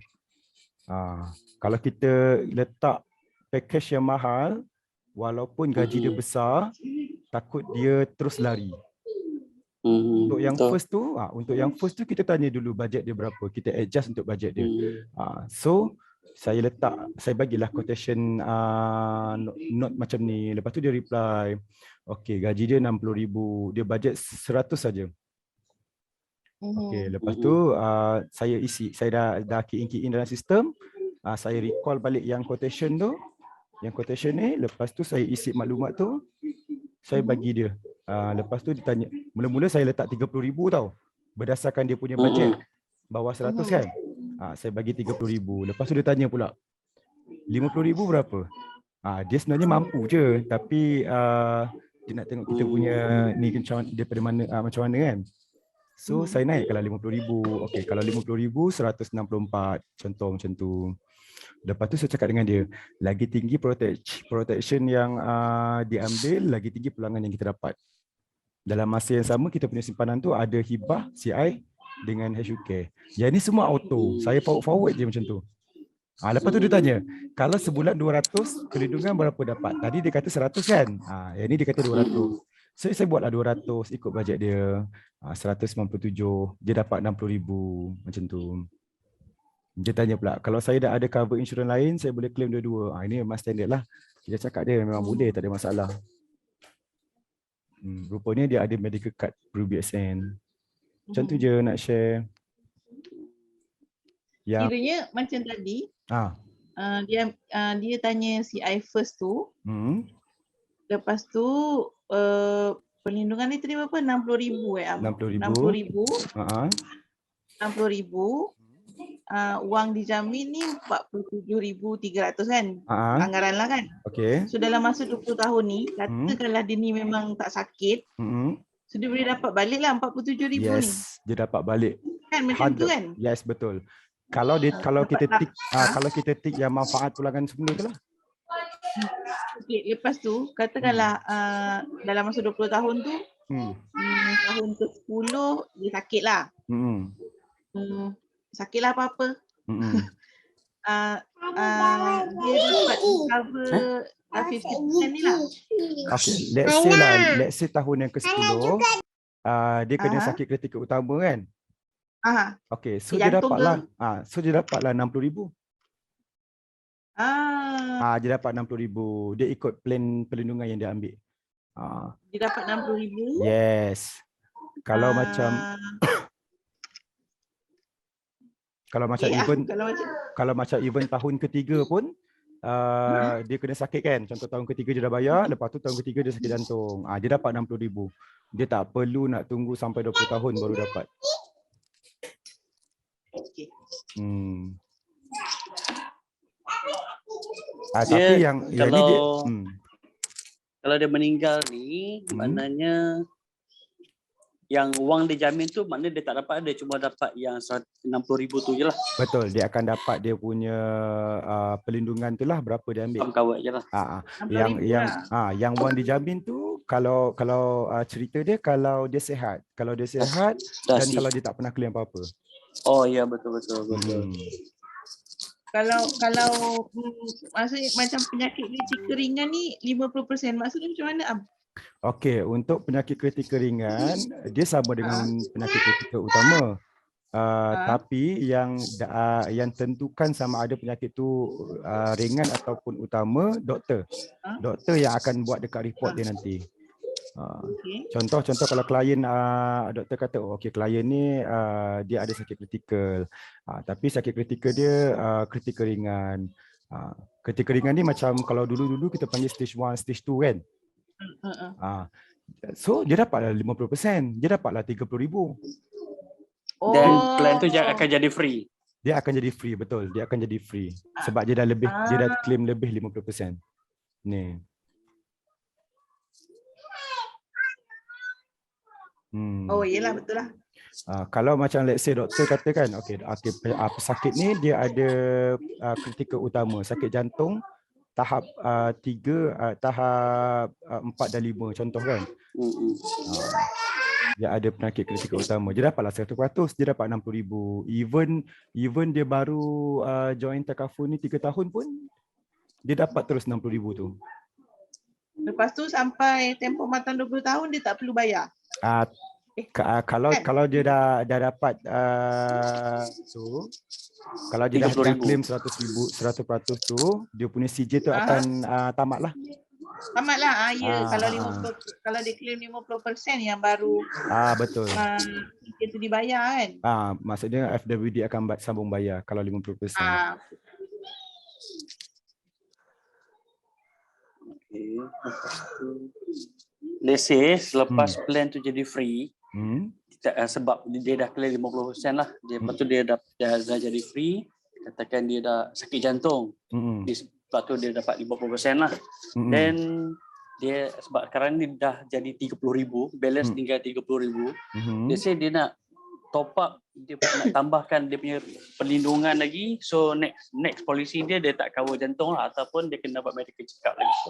Kalau kita letak package yang mahal, walaupun gaji dia besar, takut dia terus lari. Untuk yang first tu kita tanya dulu budget dia berapa, kita adjust untuk budget dia. So saya bagilah quotation note macam ni. Lepas tu dia reply, okay, gaji dia 60,000, dia budget 100 saja. Okay, lepas tu saya isi, saya dah key in dalam sistem. Saya recall balik yang quotation tu, yang quotation ni. Lepas tu saya isi maklumat tu, saya bagi dia. Lepas tu dia tanya, mula-mula saya letak 30,000 tau, berdasarkan dia punya budget bawah 100 kan. Saya bagi 30,000. Lepas tu dia tanya pula, 50,000 berapa? Dia sebenarnya mampu je, tapi dia nak tengok kita punya ni daripada mana, macam mana kan. So saya naik kalau 50,000. Okay, kalau 50,000 164, contoh macam tu. Lepas tu saya cakap dengan dia, lagi tinggi protection yang diambil, lagi tinggi peluangan yang kita dapat. Dalam masa yang sama, kita punya simpanan tu ada hibah, CI dengan HUK. Yang ni semua auto, saya forward je macam tu. Lepas tu dia tanya, kalau sebulan 200, perlindungan berapa dapat? Tadi dia kata 100 kan? Yang ni dia kata 200. So saya buatlah 200 ikut bajet dia. 197, dia dapat 60,000 macam tu. Dia tanya pula, kalau saya dah ada cover insurans lain, saya boleh claim dua-dua. Ini memang standard lah. Kita cakap dia memang boleh, tak ada masalah. Rupanya dia ada medical card through BSN. Macam tu je nak share. Kiranya macam tadi, dia tanya CI first tu. Lepas tu perlindungan ni terima apa? 60,000 60,000. 60,000. Wang dijamin ni 47,300 kan, anggaran lah kan. So dalam masa 20 tahun ni, katakanlah dia ni memang tak sakit, so dia boleh dapat balik lah 47,000 ni. Dia dapat balik kan, macam tu kan. Yes, betul. Kalau kita tik yang manfaat pulangan semula tu lah. Okay, lepas tu katakanlah dalam masa 20 tahun tu, tahun ke-10 dia sakit lah. Sakit lah apa-apa. Dia dapat cover 50% ni lah. Okay, let's say tahun yang ke-10 dia kena sakit kritikal utama kan. Okay, so dia dapatlah RM60,000. Dia dapat RM60,000. Dia ikut plan perlindungan yang dia ambil. Dia dapat RM60,000. Yes. Kalau macam kalau macam even tahun ketiga pun dia kena sakit kan. Contoh tahun ketiga dia dah bayar, lepas tu tahun ketiga dia sakit jantung. Dia dapat RM60,000. Dia tak perlu nak tunggu sampai 20 tahun baru dapat. Tapi yang kalau ni dia, kalau dia meninggal ni maknanya yang wang dijamin tu maknanya dia tak dapat, dia cuma dapat yang RM60,000 tu je lah. Betul, dia akan dapat dia punya perlindungan tu lah, berapa dia ambil. Cover je lah. Yang wang dijamin tu kalau cerita dia kalau dia sihat. Kalau dia sihat dan kalau dia tak pernah claim apa-apa. Oh ya, betul. Kalau maksudnya macam penyakit kritikal ringan ni 50%, maksudnya macam mana? Okey, untuk penyakit kritikal ringan dia sama dengan penyakit kritikal utama. Tapi yang tentukan sama ada penyakit tu ringan ataupun utama, doktor. Doktor yang akan buat dekat report dia nanti. Contoh kalau klien doktor kata klien ni dia ada sakit kritikal, tapi sakit kritikal dia kritikal ringan. Kritikal ringan ni macam kalau dulu kita panggil stage 1, stage 2 kan. So dia dapatlah 50%, dia dapatlah RM30,000. Dan plan tu akan jadi free. Dia akan jadi free, betul. Dia akan jadi free sebab dia dah claim lebih 50%. Ni. Yelah, betul lah. Kalau macam let's say doktor katakan pesakit ni dia ada kritikal utama, sakit jantung tahap 3, tahap 4 dan 5 contoh kan. Dia ada penyakit kritikal utama, dia dapatlah 100%, dia dapat RM60,000. Even dia baru join takaful ni 3 tahun pun dia dapat terus RM60,000 tu. Lepas tu sampai tempoh matang 20 tahun dia tak perlu bayar. Kalau dia dah dapat kalau dia dah claim 100% tu, dia punya CJ tu akan tamatlah. Tamatlah. Kalau dia claim 50% yang baru betul. itu dibayar kan. Maksudnya FWD akan sambung bayar kalau 50%. Let's say selepas plan tu jadi free, sebab dia dah claim 50% lah, lepas tu dia dah jadi free, katakan dia dah sakit jantung, lepas tu dia dapat 50% lah. Then dia sebab sekarang ni dah jadi 30,000, balance tinggal 30,000. Dia say dia nak top up, dia nak tambahkan dia punya perlindungan lagi, so next polisi dia tak cover jantung lah, ataupun dia kena buat medical check up lagi.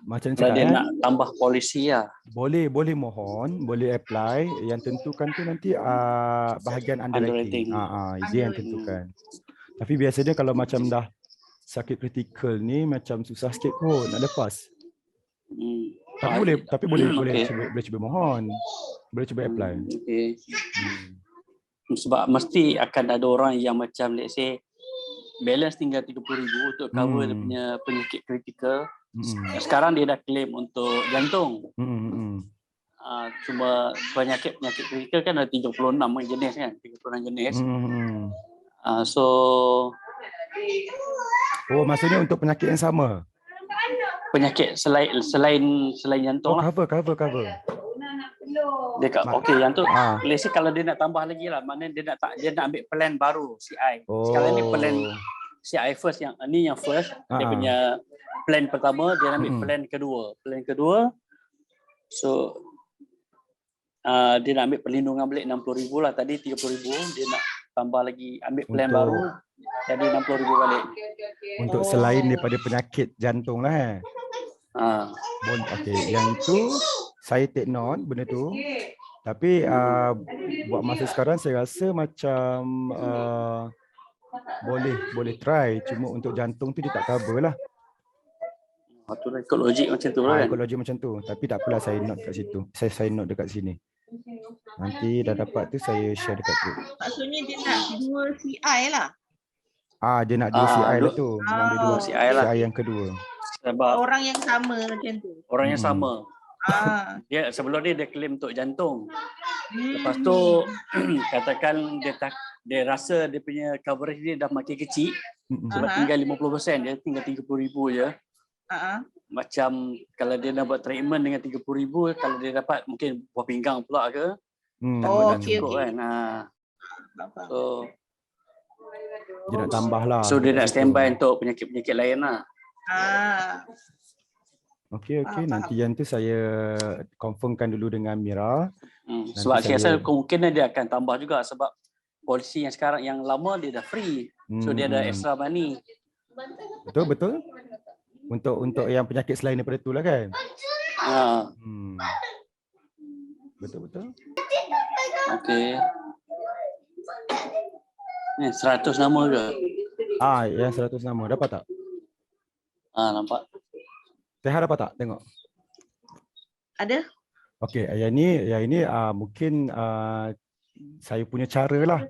Macam cakap dia nak tambah polisi lah. Boleh mohon, boleh apply. Yang tentukan tu nanti bahagian underwriting. Dia yang tentukan. Tapi biasanya kalau macam dah sakit kritikal ni macam susah sikit kot nak lepas. Tapi boleh cuba mohon. Boleh cuba apply. Sebab mesti akan ada orang yang macam let's say balance tinggal 30,000 untuk cover dia punya penyakit kritikal. Sekarang dia dah claim untuk jantung. Cuma penyakit kritikal kan ada 36 jenis kan, 36 jenis. Maksudnya untuk penyakit yang sama. Penyakit selain jantung lah. Cover. Dia yang tu let's say kalau dia nak tambah lagi lah, maknanya dia nak ambil plan baru CI. Sekarang ni plan CI first, yang first dia punya plan pertama, dia ambil plan kedua. So dia nak ambil perlindungan balik 60,000 lah, tadi 30,000, dia nak tambah lagi ambil plan baru jadi 60,000 balik. Untuk selain daripada penyakit jantung lah. Yang itu saya take note benda tu. Tapi buat masa sekarang saya rasa macam boleh try. Cuma untuk jantung tu dia tak cover lah. Tu lah ikut logik macam tu lah kan. Ikut logik macam tu. Tapi tak apalah, saya note kat situ. Saya note dekat sini. Nanti dah dapat tu saya share dekat group. Maksudnya dia nak 2 CI lah. Dia nak 2 CI lah tu. Mengambil 2 CI lah. CI yang kedua. Sebab orang yang sama macam tu. Orang yang sama. Dia sebelum dia claim untuk jantung. Lepas tu katakan dia rasa dia punya coverage dia dah makin kecil. Sebab tinggal 50%, dia tinggal 30,000 je. Macam kalau dia nak buat treatment dengan 30,000, kalau dia dapat mungkin buah pinggang pula ke. Okey. Kan. So dia nak tambah lah. So dia nak standby untuk penyakit-penyakit lain lah. Okey. Nanti yang tu saya confirmkan dulu dengan Mira. Sebab saya rasa kemungkinan dia akan tambah juga sebab polisi yang sekarang yang lama dia dah free. So dia ada extra money. Betul. Untuk yang penyakit selain daripada tu lah kan. Betul. Okey. Ni 100 nama ke? Yang 100 nama. Dapat tak? Nampak. Teha dapat tak? Tengok. Ada. Okey, yang ini mungkin saya punya cara lah.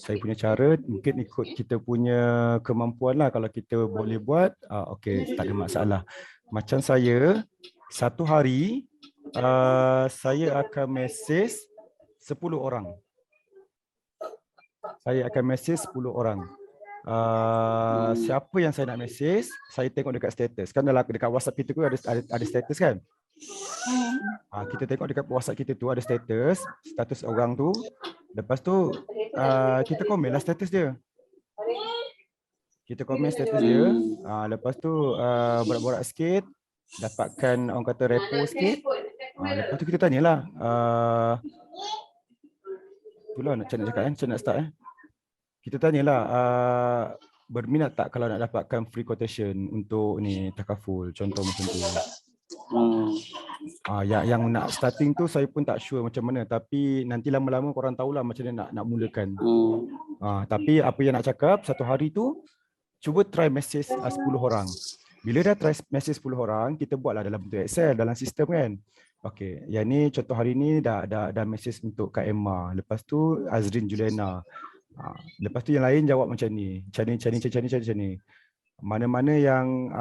Saya punya cara mungkin ikut kita punya kemampuan lah. Kalau kita boleh buat, okey, tak ada masalah. Macam saya, satu hari saya akan mesej 10 orang. Saya akan mesej 10 orang. Siapa yang saya nak mesej, saya tengok dekat status. Kan dekat WhatsApp kita tu ada status kan? Kita tengok dekat WhatsApp kita tu ada status orang tu. Lepas tu kita komen lah status dia. Lepas tu borak-borak sikit, dapatkan orang kata repo sikit. Lepas tu kita tanyalah. Itulah nak cakap macam nak start Kita tanyalah berminat tak kalau nak dapatkan free quotation untuk ni takaful, contoh macam tu. Yang nak starting tu saya pun tak sure macam mana, tapi nanti lama-lama korang tahulah macam mana nak mulakan. Tapi apa yang nak cakap, satu hari tu cuba try message 10 orang. Bila dah try message 10 orang, kita buatlah dalam bentuk Excel, dalam sistem kan. Okey, yang ni contoh hari ni dah message untuk Kak Emma. Lepas tu Azrin Juliana. Lepas tu yang lain jawab macam ni. Macam ni. Mana-mana yang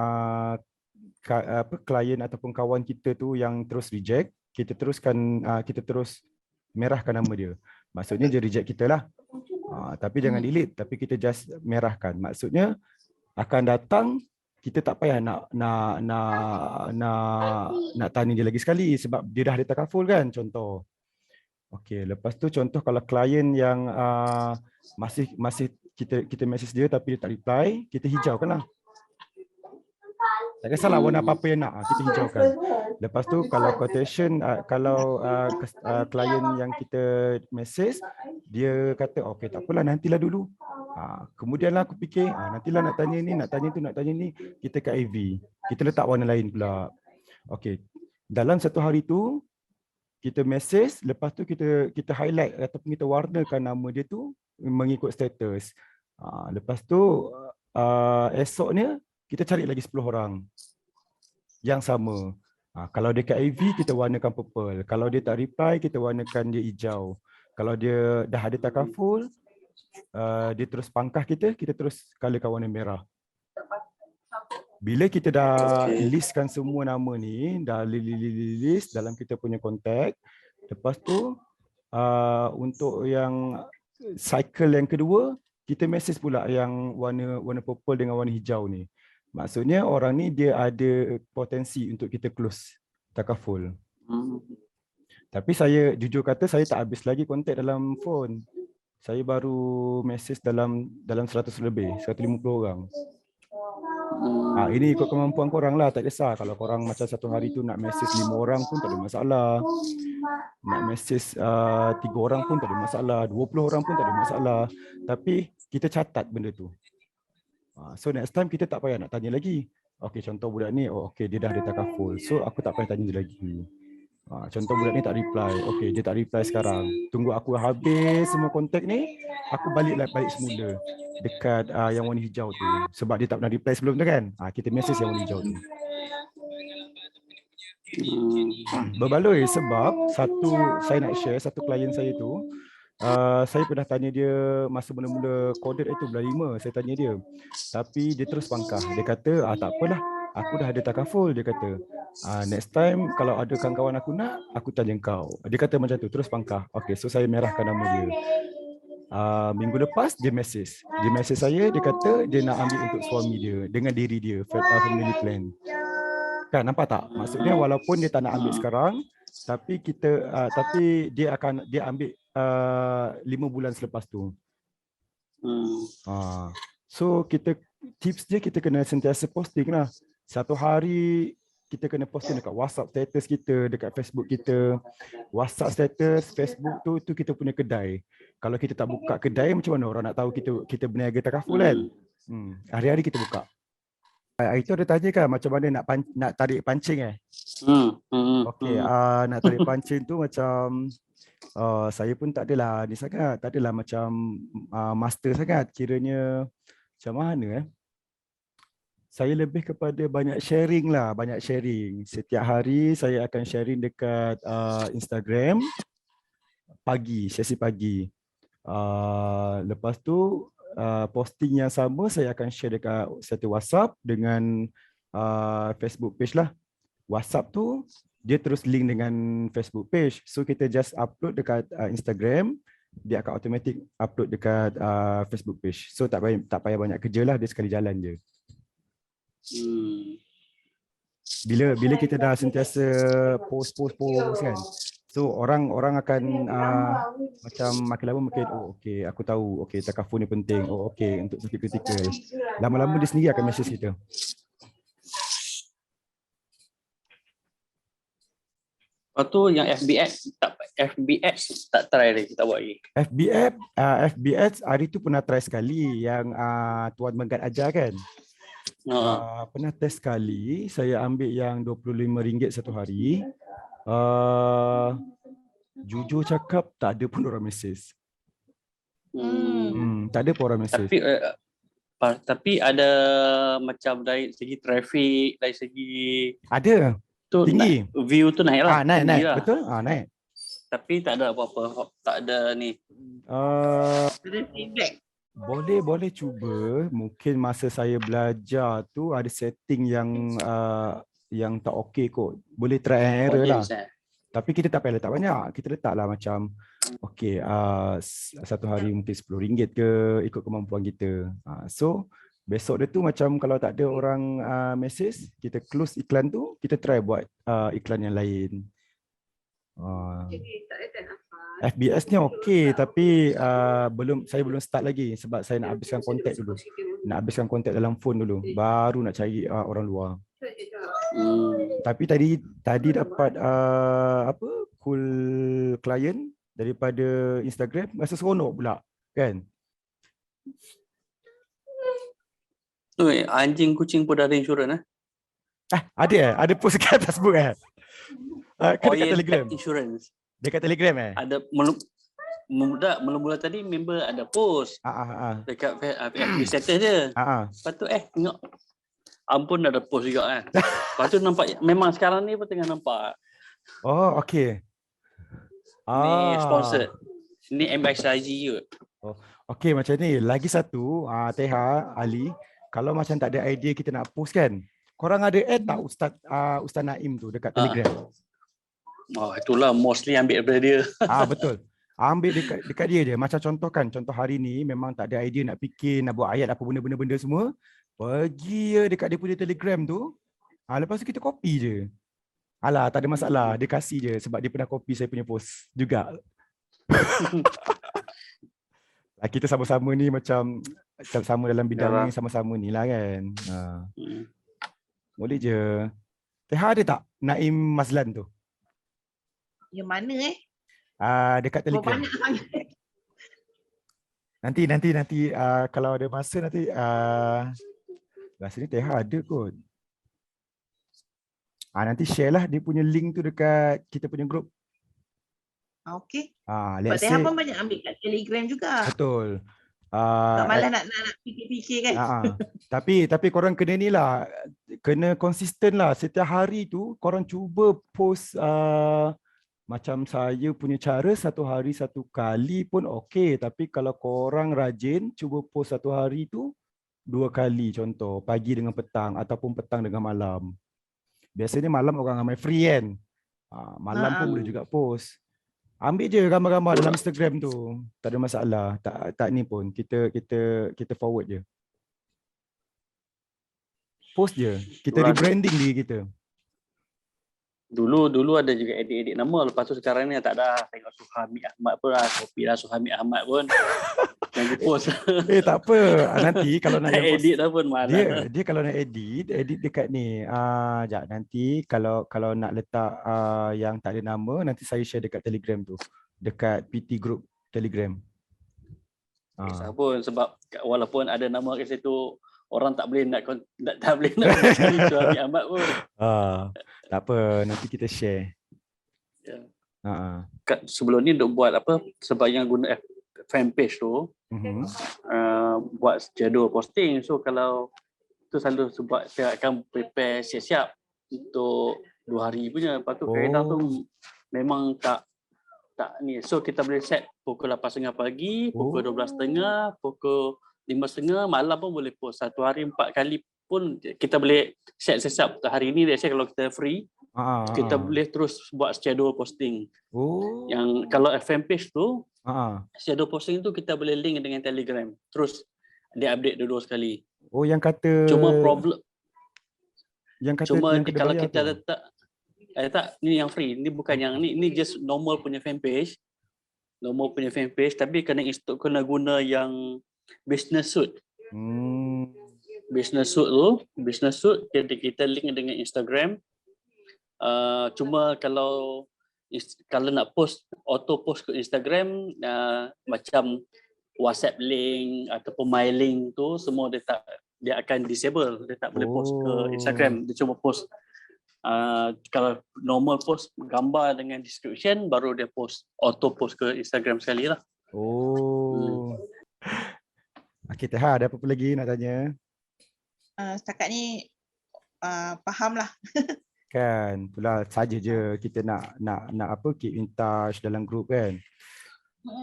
klien ataupun kawan kita tu yang terus reject, kita terus merahkan nama dia. Maksudnya dia reject kita lah. Tapi jangan delete, tapi kita just merahkan. Maksudnya akan datang, kita tak payah nak tanya dia lagi sekali sebab dia dah ada takaful kan, contoh. Okey, lepas tu contoh kalau klien yang masih kita message dia tapi dia tak reply, kita hijaukan lah. Tak kisahlah warna apa-apa yang nak, kita hijaukan. Lepas tu kalau quotation, klien yang kita message, dia kata okey tak apalah nantilah dulu. Kemudianlah aku fikir, nantilah nak tanya ni, nak tanya ni, kita kat AV. Kita letak warna lain pula. Okey. Dalam satu hari tu kita message, lepas tu kita highlight ataupun kita warnakan nama dia tu mengikut status. Lepas tu esoknya kita cari lagi 10 orang yang sama. Kalau dia kat AV, kita warnakan purple. Kalau dia tak reply, kita warnakan dia hijau. Kalau dia dah ada takaful, dia terus pangkah kita terus colorkan warna merah. Bila kita dah listkan semua nama ni, dah list dalam kita punya kontak, lepas tu untuk yang cycle yang kedua, kita message pula yang warna purple dengan warna hijau ni. Maksudnya orang ni dia ada potensi untuk kita close takaful. Tapi saya jujur kata saya tak habis lagi kontak dalam phone. Saya baru message dalam 100 lebih, 150 orang. Ini ikut kemampuan korang lah, tak kisah. Kalau korang macam satu hari tu nak message 5 orang pun tak ada masalah. Nak message 3 orang pun tak ada masalah, 20 orang pun tak ada masalah. Tapi kita catat benda tu. So next time kita tak payah nak tanya lagi. Okey, contoh budak ni, okey dia dah ada takaful. So aku tak payah tanya dia lagi. Contoh budak ni tak reply. Okey, dia tak reply sekarang. Tunggu aku habis semua kontak ni, aku balik semula. dekat yang warna hijau tu. Sebab dia tak pernah reply sebelum tu kan. Kita message yang warna hijau tu. Berbaloi sebab saya nak share satu klien saya tu. Saya pernah tanya dia masa mula-mula coded itu bulan 5, saya tanya dia. Tapi dia terus pangkah. Dia kata, tak apalah, aku dah ada takaful, dia kata. Next time kalau ada kawan-kawan aku nak, aku tanya kau. Dia kata macam tu, terus pangkah. Okay, so saya merahkan nama dia. Minggu lepas dia message saya, dia kata dia nak ambil untuk suami dia dengan diri dia, family plan. Kan, nampak tak? Maksudnya walaupun dia tak nak ambil sekarang, tapi dia ambil 5 bulan selepas tu. So tips dia, kita kena sentiasa posting lah. Satu hari kita kena posting dekat WhatsApp status kita, dekat Facebook kita. WhatsApp status, Facebook tu kita punya kedai. Kalau kita tak buka kedai, macam mana orang nak tahu kita berniaga takaful kan? Hari-hari kita buka. Itu ada tanya kan macam mana nak tarik pancing Okey, nak tarik pancing tu macam saya pun tak adalah ni sangat, tak adalah macam master sangat. Kiranya macam mana saya lebih kepada banyak sharing lah, banyak sharing. Setiap hari saya akan sharing dekat Instagram sesi pagi. Lepas tu posting yang sama saya akan share dekat satu WhatsApp dengan Facebook page lah. WhatsApp tu dia terus link dengan Facebook page. So kita just upload dekat Instagram, dia akan automatic upload dekat Facebook page. So tak payah banyak kerja lah, dia sekali jalan je. Bila kita dah sentiasa post kan. So orang akan macam makin lama makin okey, aku tahu, okey takaful ni penting. Okey untuk safety critical. Lama-lama dia sendiri akan message kita. Lepas tu yang FBX tak try lagi, tak buat lagi. FBX hari tu pernah try sekali yang Tuan Megat ajar kan. Pernah test sekali, saya ambil yang RM25 satu hari. Jujur cakap tak ada pun orang mesej. Tak ada pun orang mesej. Tapi ada macam dari segi traffic, dari segi ada tu tinggi. View tu naik lah. Naik. Betul? Naik. Tapi tak ada apa-apa, tak ada ni. Ada feedback. Boleh cuba. Mungkin masa saya belajar tu ada setting yang tak okey kot. Boleh try and error lah. Tapi kita tak payah letak banyak. Kita letaklah macam okey, satu hari mungkin RM10 ke, ikut kemampuan kita. So besok dia tu macam kalau tak ada orang message, kita close iklan tu, kita try buat iklan yang lain. FBS ni okey, tapi saya belum start lagi sebab saya nak habiskan kontak dulu. Nak habiskan kontak dalam phone dulu, baru nak cari orang luar. Tapi tadi dapat cool client daripada Instagram, rasa seronok pula kan. Anjing kucing pun dah ada insurans ada post kat Facebook dekat Telegram insurance. Dekat Telegram ada mula-mula tadi member ada post dekat FB status dia. Lepas tu tengok ampun ada post juga kan. Lepas tu nampak memang sekarang ni pun tengah nampak. Okey. Ni sponsor. Ni MBXIG je. Okey, macam ni. Lagi satu, Teha, Ali, kalau macam tak ada idea kita nak post kan, korang ada tak Ustaz Naim tu dekat Telegram? Itulah mostly ambil daripada dia. Betul. Ambil dekat dia je. Macam contoh hari ni memang tak ada idea nak fikir, nak buat ayat apa benda-benda semua. Pergi je dekat dia punya Telegram tu. Lepas tu kita copy je. Alah, tak ada masalah. Dia kasih je sebab dia pernah copy saya punya post juga. Kita sama-sama ni macam sama dalam bidang ni, sama-sama ni lah kan. Boleh je. Teha ada tak Naim Mazlan tu? Yang mana dekat Telegram. Nanti kalau ada masa nanti rasa ni Teha ada kot. Nanti share lah dia punya link tu dekat kita punya group. Okey. Let's say Teha pun banyak ambil kat Telegram juga. Betul. Tak malas nak fikir-fikir kan. Tapi korang kena ni lah, kena konsisten lah. Setiap hari tu korang cuba post macam saya punya cara 1 hari 1 kali pun okey. Tapi kalau korang rajin cuba post 1 hari tu 2 kali, contoh pagi dengan petang ataupun petang dengan malam. Biasanya malam orang ramai free kan. Malam pun boleh juga post. Ambil je gambar-gambar dalam Instagram tu. Tak ada masalah. Tak ni pun. Kita forward je. Post je. Kita rebranding diri kita. Dulu ada juga edit nama. Lepas tu sekarang ni tak ada. Tengok Suhami Ahmad pun lah. Copy lah Suhami Ahmad pun. Yang post. Tak apa. Nanti kalau nak edit dah pun malah. Dia kalau nak edit dekat ni. Sekejap. Nanti kalau nak letak yang tak ada nama, nanti saya share dekat Telegram tu. Dekat PT Group Telegram. Kisah pun sebab walaupun ada nama kat situ, orang tak boleh nak Suhami Ahmad pun. Tak apa, nanti kita share. Sebelum ni duk buat apa, sebab yang guna fanpage tu, buat schedule posting. So kalau tu selalu sebab saya akan prepare siap-siap untuk 2 hari punya. Lepas tu kadang tu memang tak ni. So kita boleh set pukul 8.30 pagi, pukul 12.30, pukul 5.30, malam pun boleh post. 1 hari 4 kali pun kita boleh set siap. Hari ni let's say kalau kita free, kita boleh terus buat schedule posting. Yang kalau fanpage tu, schedule posting tu kita boleh link dengan Telegram. Terus dia update dua sekali. Yang kata cuma problem yang kalau kita letak tak, ni yang free. Ni bukan yang ni just normal punya fanpage. Tapi kena guna yang business suit. Business suit kita link dengan Instagram. Cuma kalau nak post, auto post ke Instagram, macam WhatsApp link ataupun my link tu semua dia akan disable. Dia tak boleh post ke Instagram. Dia cuma post kalau normal post gambar dengan description, baru dia auto post ke Instagram sekali lah. Okay, Teha, ada apa-apa lagi nak tanya? Setakat ni faham lah. Kan, itulah saja je kita nak apa, keep in touch dalam group kan.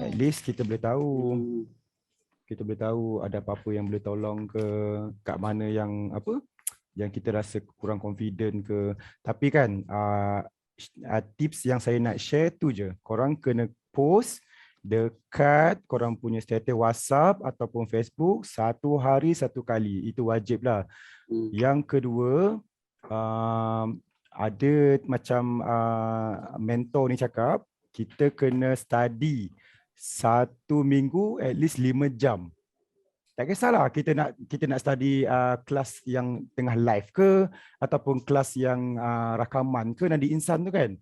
At least kita boleh tahu. Kita boleh tahu ada apa-apa yang boleh tolong ke, kat mana yang apa, yang kita rasa kurang confident ke. Tapi kan tips yang saya nak share tu je. Korang kena post dekat korang punya status WhatsApp ataupun Facebook 1 hari 1 kali. Itu wajib lah. Yang kedua, ada macam mentor ni cakap, kita kena study 1 minggu at least 5 jam. Tak kisahlah kita nak study kelas yang tengah live ke ataupun kelas yang rakaman ke Nadi Insan tu kan.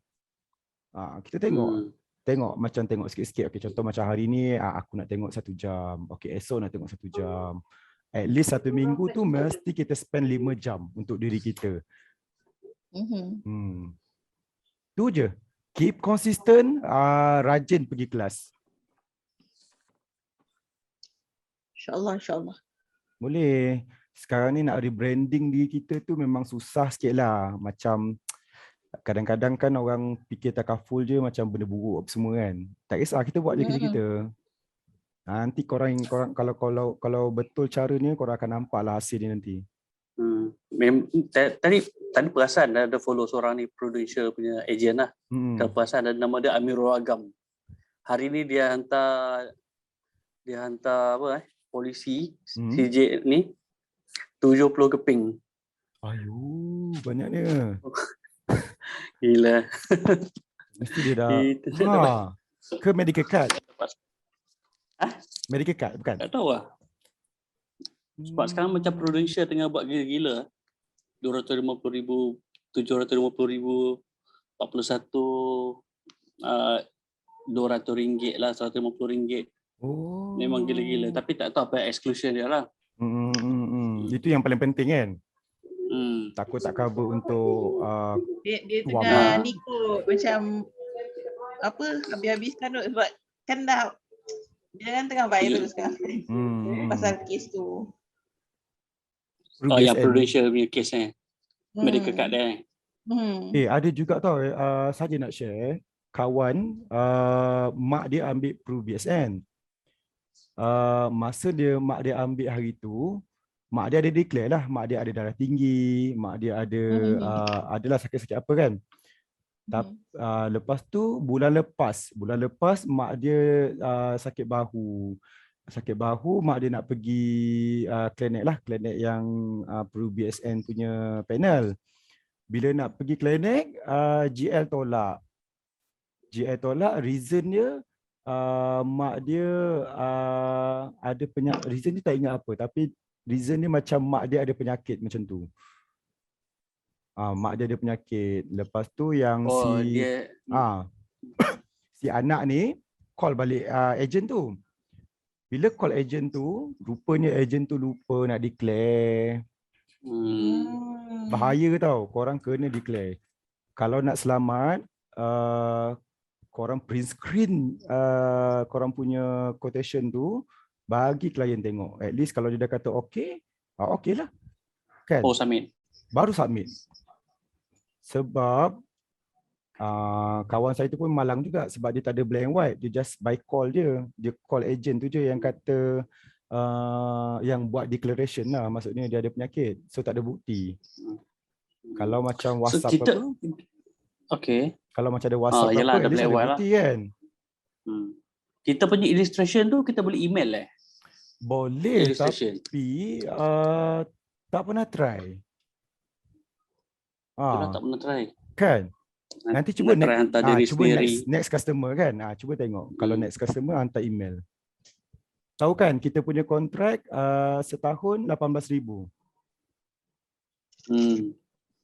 Kita tengok sikit-sikit. Okey, contoh macam hari ni aku nak tengok 1 jam. Okey, esok nak tengok 1 jam. At least 1 minggu tu mesti kita spend 5 jam untuk diri kita. Tu je. Keep consistent, rajin pergi kelas. InsyaAllah. Boleh. Sekarang ni nak rebranding diri kita tu memang susah sikit lah. Macam kadang-kadang kan orang fikir takaful je macam benda buruk apa semua kan. Tak kisah, kita buat je kerja kita. Nanti korang kalau betul caranya, korang akan nampak lah hasil ni nanti. Tadi perasan ada follow seorang ni, Prudential punya agent lah. Kalau perasan ada nama dia Amirul Agam. Hari ni dia hantar apa polisi CJ ni 70 keping. Ayuh, banyaknya. Gila. Mesti dia dah. Ke medical card? Medical card bukan? Tak tahu lah. Sebab sekarang macam Prudential tengah buat gila-gila. 250,000, 750,000, 41, RM200 lah, RM150. Memang gila-gila. Tapi tak tahu apa exclusion dia lah. Itu yang paling penting kan? Takut tak cover untuk dia tengah ni kot macam apa, habis-habiskan sebab kan dah Dia kan tengah viral sekarang. Pasal kes tu. Yang Prudential punya kes medical card dia. Ada juga tau, saja nak share, kawan mak dia ambil PRU-BSN. Masa mak dia ambil hari tu, mak dia ada declare lah, mak dia ada darah tinggi, mak dia ada adalah sakit-sakit apa kan. Lepas tu bulan lepas mak dia sakit bahu, mak dia nak pergi klinik yang PRU-BSN punya panel. Bila nak pergi klinik, GL tolak, reason dia mak dia ada penyakit, reason dia tak ingat apa, tapi reason dia macam mak dia ada penyakit macam tu. Mak dia ada penyakit. Lepas tu yang si anak ni call balik ejen tu. Bila call ejen tu, rupanya ejen tu lupa nak declare. Bahaya tau, korang kena declare. Kalau nak selamat, korang print screen korang punya quotation tu, bagi klien tengok. At least kalau dia dah kata okey, okey lah. Kan? Submit. Baru submit. Sebab kawan saya tu pun malang juga sebab dia tak ada black and white. Dia just by call je. Dia call agent tu je yang kata yang buat declaration lah. Maksudnya dia ada penyakit. So tak ada bukti. Kalau macam WhatsApp kalau macam ada WhatsApp yalah, at least ada bukti lah. Kan. Kita punya illustration tu kita boleh email Boleh, tapi tak pernah try. Tak pernah try. Kan? Nanti cuba next customer kan. Cuba tengok. Kalau next customer hantar email. Tahu kan kita punya kontrak setahun 18,000.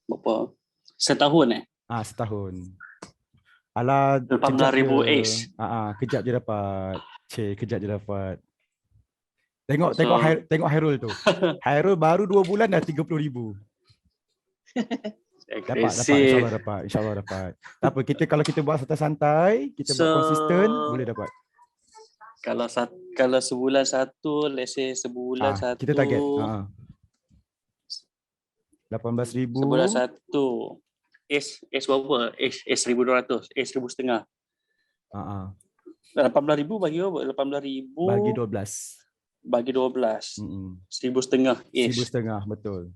Berapa? Setahun setahun. Alah 18,000 kejap je dapat. Kejap je dapat. Tengok Hairul tu. Hairul baru 2 bulan dah 30,000. Dapat. InsyaAllah dapat. Tak apa, kalau kita buat santai-santai, kita buat konsisten, boleh dapat. Kalau sebulan satu, let's say sebulan satu. Kita target. 18,000. Sebulan satu. berapa? 1,200. 1,500. 18,000 bagi apa? 18,000 bagi 12. Bagi 12. 1,500. 1,500, betul.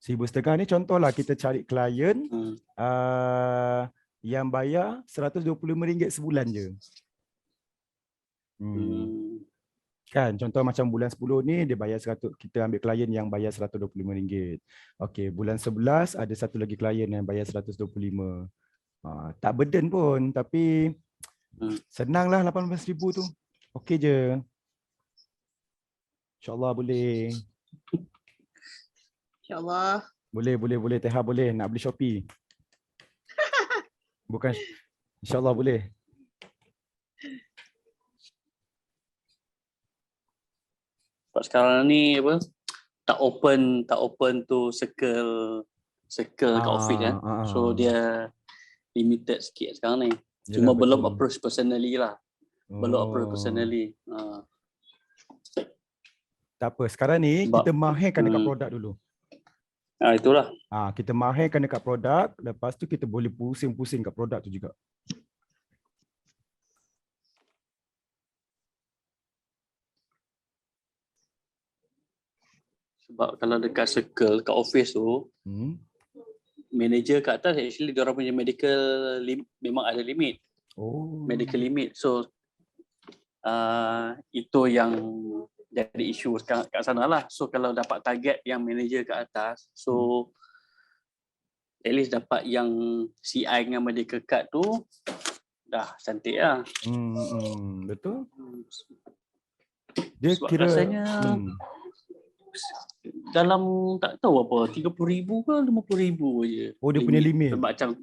1,500 ni contohlah kita cari klien yang bayar RM125 sebulan je. Kan contoh macam bulan 10 ni dia bayar 100, kita ambil klien yang bayar RM125. Okey, bulan 11 ada satu lagi klien yang bayar RM125. Tak burden pun, tapi senanglah 18,000 tu. Okey je. InsyaAllah boleh. InsyaAllah. Boleh. Teha boleh. Nak beli Shopee. Bukan. InsyaAllah boleh. Sebab sekarang ni tak open tu circle kat office So dia limited sikit sekarang ni. Cuma belum approach personally lah. Tak apa. Sekarang ni kita mahirkan dekat produk dulu. Itulah. Kita mahirkan dekat produk, lepas tu kita boleh pusing-pusing kat produk tu juga. Sebab kalau dekat circle, kat office tu, manager kat atas actually diorang punya medical memang ada limit. Medical limit. So itu yang jadi isu kat sana lah. So kalau dapat target yang manager kat atas, so at least dapat yang CI dengan medical card tu dah cantik lah. Betul. Dia sebab kira rasanya dalam tak tahu apa 30,000 ke 50,000 je. Dia punya limit. Sebab macam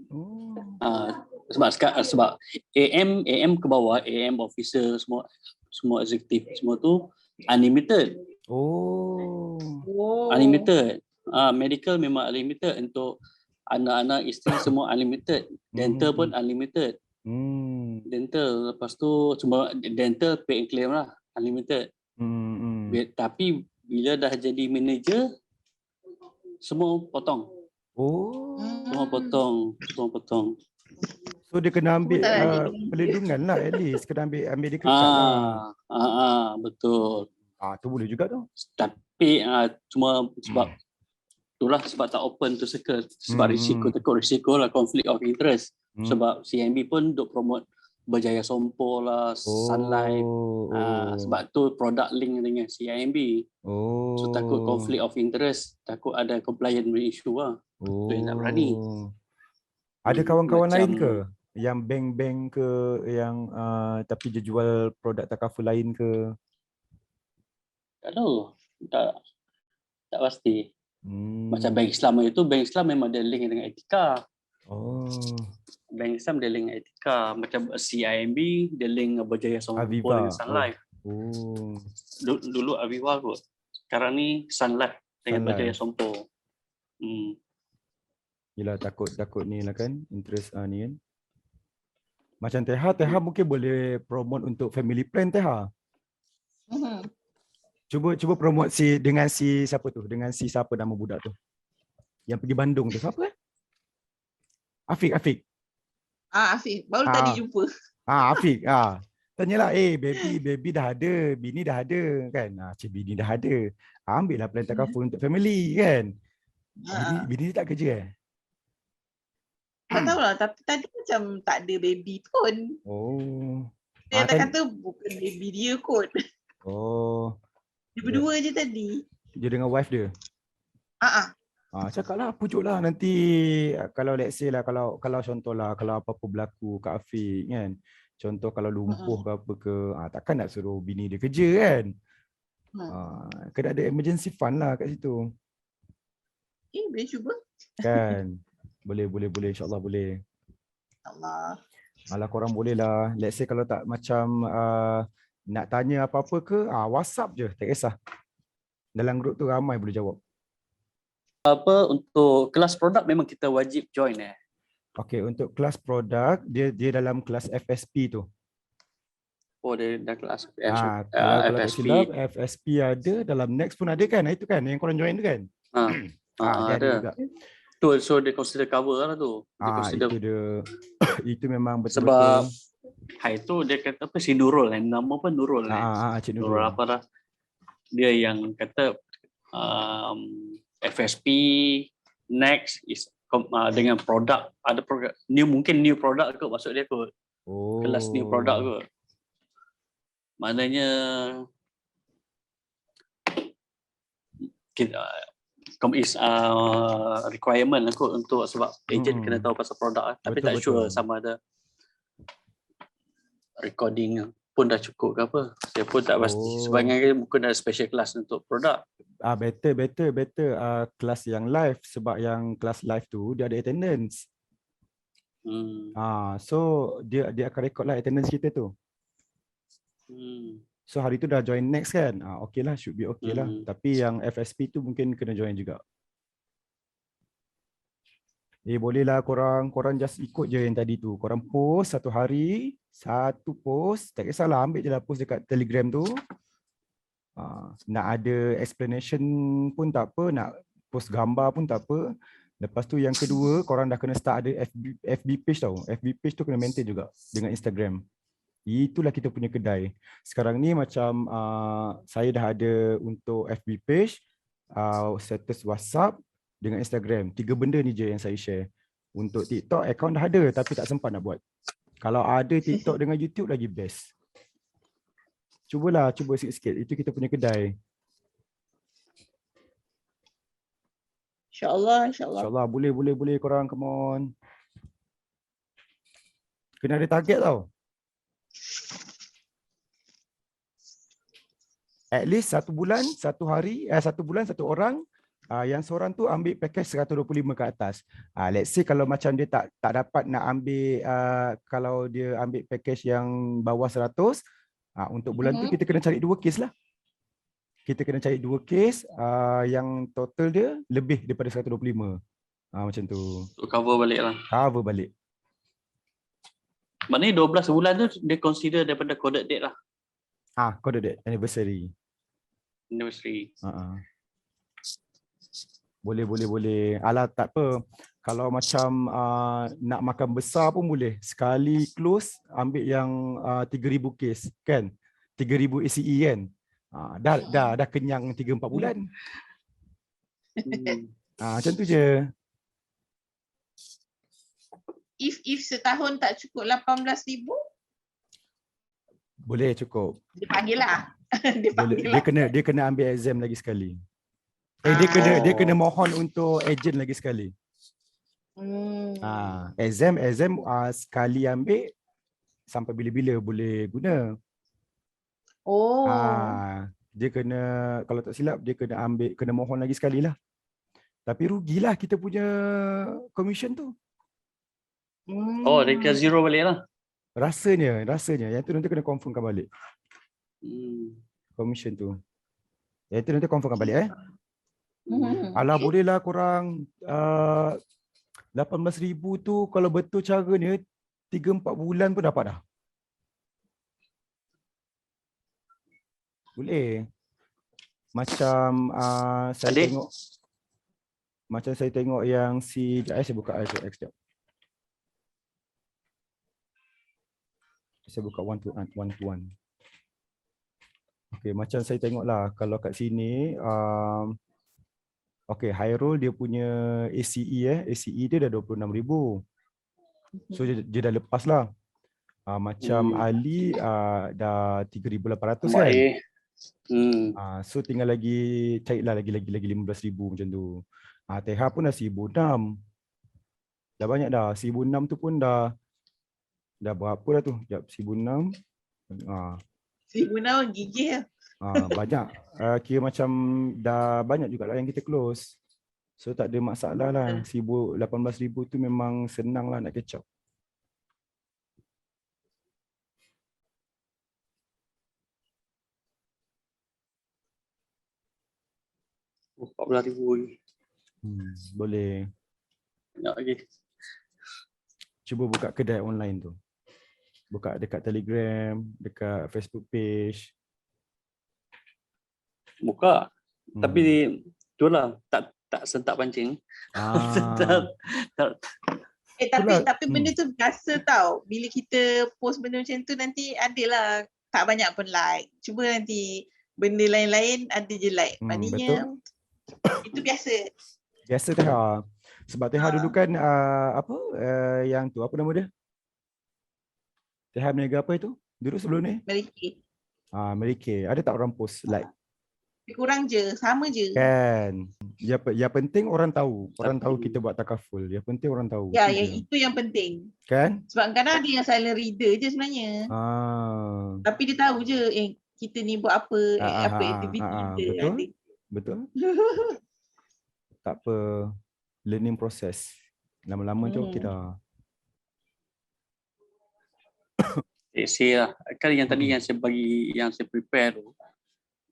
sebab AM ke bawah, AM officer semua eksekutif semua tu unlimited. Unlimited. Medical memang unlimited, untuk anak-anak, isteri semua unlimited. Dental pun unlimited. Dental. Lepas tu cuma dental pay and claim lah, unlimited. Tapi bila dah jadi manager, semua potong. Semua potong. So dia kena ambil perlindungan lah, at least kena ambil dia kekat lah. Betul. Tu boleh juga tu. Tapi cuma sebab itulah sebab tak open to circle, sebab takut risiko lah, conflict of interest. Sebab CIMB pun duk promote Berjaya Sompo lah, Sun Life. Sebab tu product link dengan CIMB. So takut conflict of interest, takut ada compliance issue lah. Tu yang tak berani. Ada kawan-kawan lain ke? Yang bank-bank ke, yang tapi dia jual produk takaful lain ke? Tak tahu. Tak pasti. Macam bank Islam itu, bank Islam memang ada link dengan etika. Bank Islam dia link dengan etika. Macam CIMB dia link Berjaya Sompo dengan Sun Life. Dulu Aviva kot. Sekarang ni Sun Life dengan Berjaya Sompo. Yelah, takut ni lah kan, interest ni kan. Macam Teha mungkin boleh promote untuk family plan Teha. Cuba promote dengan siapa tu? Dengan siapa nama budak tu? Yang pergi Bandung tu siapa? Afiq. Afiq. Baru tadi jumpa. Afiq. Tanyalah, baby dah ada, bini dah ada kan? Cik bini dah ada. Ambillah plan takaful untuk family kan? Bini tak kerja Tak tahulah, tapi tadi macam tak ada baby pun. Dia tak kata bukan baby dia kot. Dia berdua je tadi. Dia dengan wife dia? Cakaplah, pujuklah nanti kalau let's say lah, kalau contohlah, kalau apa-apa berlaku kat Afiq kan. Contoh kalau lumpuh ke apa ke, takkan nak suruh bini dia kerja kan. Kena ada emergency fund lah kat situ. Boleh cuba. Kan. Boleh, insyaAllah boleh. Allah. Alah, korang boleh lah. Let's say kalau tak macam nak tanya apa-apa ke, WhatsApp je, tak kisah. Dalam grup tu ramai boleh jawab. Untuk kelas produk memang kita wajib join Okey, untuk kelas produk, dia dalam kelas FSP tu. Dia dah kelas FSP. FSP ada, dalam next pun ada kan? Itu kan yang korang join tu kan? Dia ada juga. So dia consider cover lah tu. Itu memang betul. Sebab itu dia kata apa, si Nurul kan, nama apa Nurul Cik Nurul apa dah. Dia yang kata FSP next is dengan produk, ada produk mungkin new product kot maksud dia kot. Kelas new product kot. Maknanya kita is requirement lah kot untuk, sebab agent kena tahu pasal produk tapi betul, tak sure sama ada recording pun dah cukup ke apa. Saya pun tak pasti. Sebenarnya mungkin ada special class untuk produk. Better kelas yang live, sebab yang kelas live tu dia ada attendance. So dia akan record lah attendance kita tu. So hari tu dah join next kan? Okay lah, should be okay lah. Tapi yang FSP tu mungkin kena join juga. Boleh lah korang just ikut je yang tadi tu. Korang post satu hari, satu post. Tak kisahlah, ambil je lah post dekat Telegram tu. Nak ada explanation pun tak apa, nak post gambar pun tak apa. Lepas tu yang kedua, korang dah kena start ada FB page tau. FB page tu kena maintain juga dengan Instagram. Itulah kita punya kedai. Sekarang ni macam saya dah ada untuk FB page, status WhatsApp dengan Instagram. 3 benda ni je yang saya share. Untuk TikTok, account dah ada tapi tak sempat nak buat. Kalau ada TikTok dengan YouTube lagi best. Cuba sikit-sikit. Itu kita punya kedai. InsyaAllah. InsyaAllah. Boleh korang, come on. Kena ada target tau. At least 1 bulan, 1 hari, 1 bulan 1 orang, yang seorang tu ambil package 125 ke atas. Let's say kalau macam dia tak dapat nak ambil, kalau dia ambil package yang bawah 100, untuk bulan tu kita kena cari 2 case lah. Kita kena cari 2 case yang total dia lebih daripada 125. Macam tu. Cover balik lah. Cover balik. Maknanya 12 bulan tu dia consider daripada coded date lah. Coded date, anniversary. Anniversary. Boleh. Alah, tak apa. Kalau macam nak makan besar pun boleh. Sekali close, ambil yang 3,000 case, kan? 3,000 ACE kan? Dah kenyang 3-4 bulan. Macam tu je. If setahun tak cukup 18,000, boleh cukup. dia panggil lah. Dia kena ambil exam lagi sekali. Dia kena mohon untuk agent lagi sekali. Exam sekali ambil sampai bila-bila boleh guna. Dia kena, kalau tak silap dia kena mohon lagi sekali lah. Tapi rugilah kita punya commission tu. Dia zero balik lah. Rasanya yang tu nanti kena confirmkan balik. Commission tu. Yang tu nanti confirmkan balik Alah, bolehlah korang 18,000 tu kalau betul caranya 3-4 bulan pun dapat dah. Boleh. Macam saya tengok yang si saya buka sekejap. Saya buka one to one. Okey, macam saya tengoklah kalau kat sini Hairul dia punya ACE dia dah 26,000. So dia dah lepas lah. Macam Ali dah 3,800 kan. So tinggal lagi carilah lagi 15,000 macam tu. TH pun dah 1,600. Dah banyak dah. 1,600 tu pun dah berapa dah tu? Sekejap, 1,600. 1,600 gigih lah. Banyak. Kira macam dah banyak juga lah yang kita close. So tak ada masalah lah. 18,000 tu memang senang lah nak catch up. RM14,000 lagi. Boleh. Banyak lagi. Cuba buka kedai online tu. Buka dekat Telegram, dekat Facebook page. Buka. Tapi itulah tak sentak pancing. Tapi benda tu biasa tau. Bila kita post benda macam tu nanti adalah tak banyak pun like. Cuba nanti benda lain-lain ada je like. Maknanya itu biasa. Biasa Teha. Sebab Teha dulu kan yang tu apa nama dia? Teha Mega apa itu? Dulu sebelum ni? Merike. Ada tak orang post like? Kurang je, sama je. Kan. Yang penting orang tahu. Orang tahu kita buat takaful. Yang penting orang tahu. Ya, itu yang penting. Kan? Sebab kadang ada yang silent reader je sebenarnya. Tapi dia tahu je kita ni buat apa, apa aktiviti kita. Betul. Tak apa. Learning process. Lama-lama je okey dah. Saya kan yang tadi yang saya prepare tu,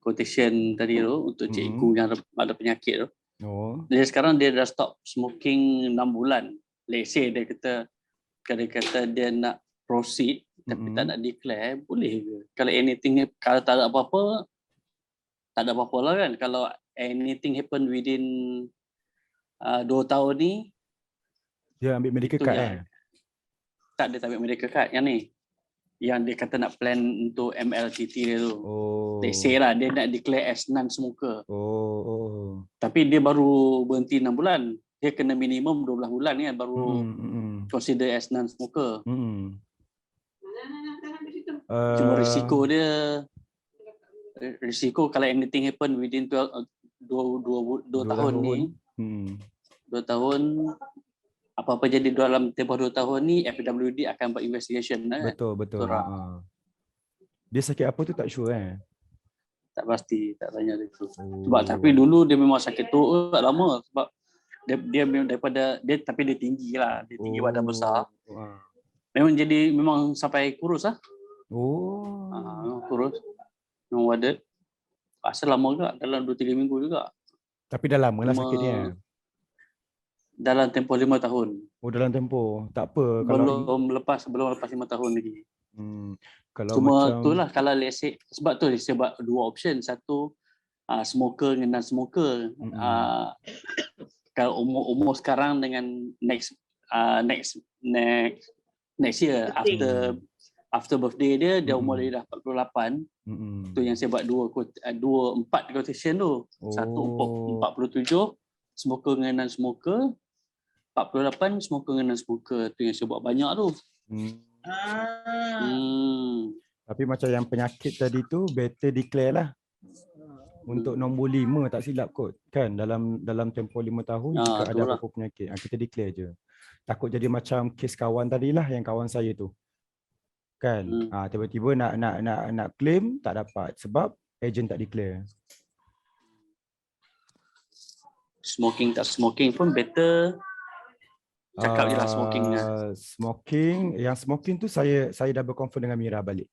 quotation tadi tu untuk cikgu yang ada penyakit tu. Jadi sekarang dia dah stop smoking 6 bulan. Let's say dia kata dia nak proceed tapi tak nak declare, boleh ke? Kalau anything, kalau tak ada apa-apa, tak ada apa-apa lah kan. Kalau anything happen within 2 tahun ni, dia ambil medical card Tak, dia tak ambil medical card yang ni. Yang dia kata nak plan untuk MLTT dia tu. Let's say lah, dia nak declare as non-smoker. Tapi dia baru berhenti 6 bulan. Dia kena minimum 12 bulan kan baru consider as non-smoker. Cuma risiko kalau anything happen within 2 tahun ni, 2 tahun, apa-apa jadi dalam tempoh 2 tahun ni, FWD akan buat investigation. Betul. Dia sakit apa tu tak sure Tak pasti, tak tanya dia tu. Sebab tapi dulu dia memang sakit tu tak lama sebab dia daripada dia tapi dia tinggi lah, dia tinggi badan besar. Memang sampai kurus lah. Kurus. Memang wadet. Pasal lama juga, dalam 2-3 minggu juga. Tapi dah lama lah sakit dia. Dalam tempoh 5 tahun. Oh, dalam tempoh. Tak apa. Kalau Belum lepas 5 tahun lagi. Kalau Cuma macam itulah kalau let's say, sebab tu saya buat 2 option. Satu smoker dengan non-smoker. Kalau umur sekarang dengan next year after birthday dia umur dia dah 48. Tu yang saya buat 4 quotation tu. Satu 47 smoker dengan non-smoker, 48 smoker dengan non-smoker. Tu yang saya buat banyak tu. Tapi macam yang penyakit tadi tu better declare lah. Untuk nombor 5 tak silap kot kan, dalam tempoh 5 tahun jika ada apa-apa penyakit kita declare je. Takut jadi macam kes kawan tadilah, yang kawan saya tu kan, tiba-tiba nak claim tak dapat sebab ejen tak declare. Smoking tak smoking pun better cakap je lah smoking. Yang smoking tu saya dah berconfirm dengan Mira balik.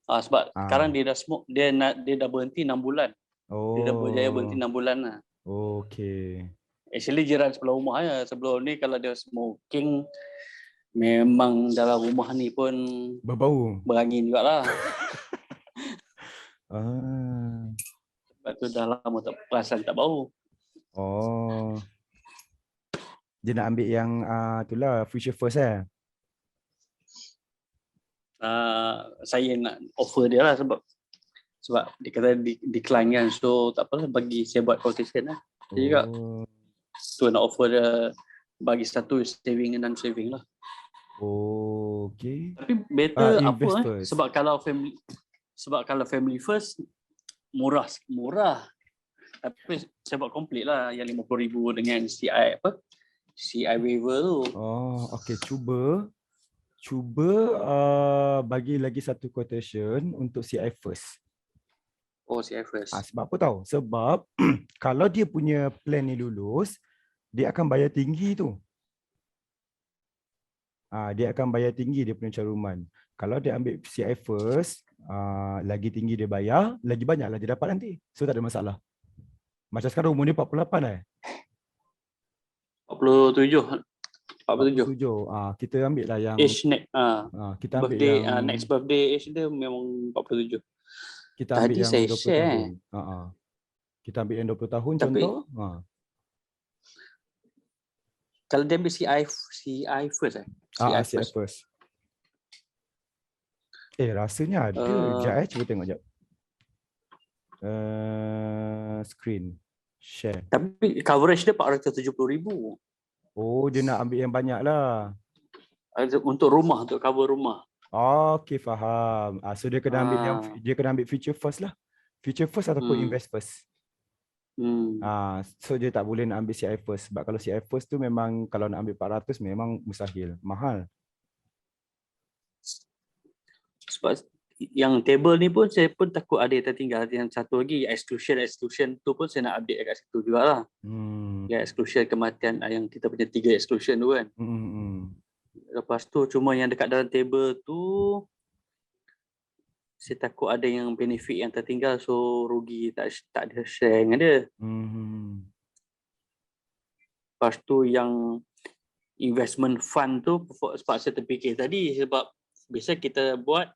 Sebab sekarang dia dah smoke, dia dah berhenti 6 bulan. Dia dah berjaya berhenti 6 bulan lah. Okay. Actually jiran sebelah rumah ya. Sebelum ni kalau dia smoking, memang dalam rumah ni pun berbau. Berangin jugalah. Sebab tu dah lama tak perasan tak bau. Dia nak ambil yang itulah future first saya nak offer dia lah sebab dia kata decline kan, so tak apalah, bagi saya buat quotation lah. Dia juga tu nak offer dia bagi satu saving dan non-saving lah. Okay. Tapi better apa sebab kalau family first murah. Tapi saya buat complete lah yang 50,000 dengan CI waiver tu. Okay, cuba bagi lagi satu quotation untuk CI first. CI first. Sebab apa tahu? Sebab kalau dia punya plan ni lulus, dia akan bayar tinggi tu. Dia akan bayar tinggi dia punya caruman. Kalau dia ambil CI first, lagi tinggi dia bayar, lagi banyaklah dia dapat nanti. So tak ada masalah. Macam sekarang umur dia 48 47. Kita ambil lah yang age next kita ambil birthday, yang next birthday age dia memang 47. Kita ambil tadi yang saya 20 share. tahun. Kita ambil yang 20 tahun Tapi, contoh. Kalau dia ambil CI first CI first. Rasanya ada. Sekejap cuba tengok sekejap. Screen share. Tapi coverage dia 470,000. Dia nak ambil yang banyak lah. Untuk rumah, untuk cover rumah. Okay, faham. So dia kena ambil ambil future first lah. Future first ataupun invest first. So dia tak boleh nak ambil CI first. Sebab kalau CI first tu memang kalau nak ambil 400 memang mustahil, mahal. Sebab yang table ni pun saya pun takut ada yang tertinggal. Yang satu lagi exclusion tu pun saya nak update kat situ jugalah. Yang exclusion kematian yang kita punya 3 exclusion tu kan. Lepas tu cuma yang dekat dalam table tu saya takut ada yang benefit yang tertinggal, so rugi tak ada share dengan dia. Lepas tu yang investment fund tu sebab saya terfikir tadi, sebab biasa kita buat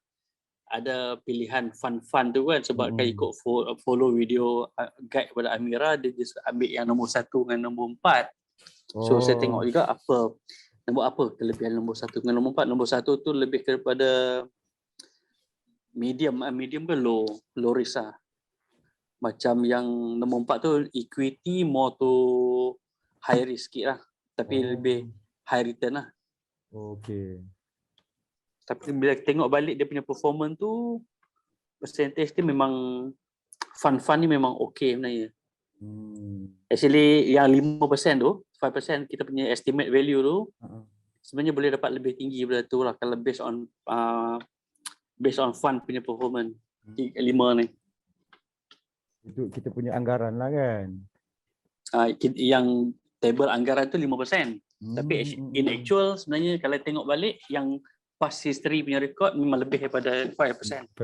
ada pilihan fund tu kan, sebab kan ikut follow video guide kepada Amira, dia just ambil yang nombor 1 dengan nombor 4. So saya tengok juga apa kelebihan nombor 1 dengan nombor 4. Nombor 1 tu lebih kepada medium ke low risk lah. Macam yang nombor 4 tu equity more to high risk sikit lah, tapi lebih high return lah. Tapi bila tengok balik dia punya performance tu, percentage dia memang fund ni memang okay sebenarnya. Actually yang 5% tu, 5% kita punya estimate value tu sebenarnya boleh dapat lebih tinggi daripada tu lah kalau based on fund punya performance. 5 ni. Itu kita punya anggaran lah kan. Yang table anggaran tu 5%. Tapi in actual sebenarnya kalau tengok balik yang past history punya record memang lebih daripada 5%.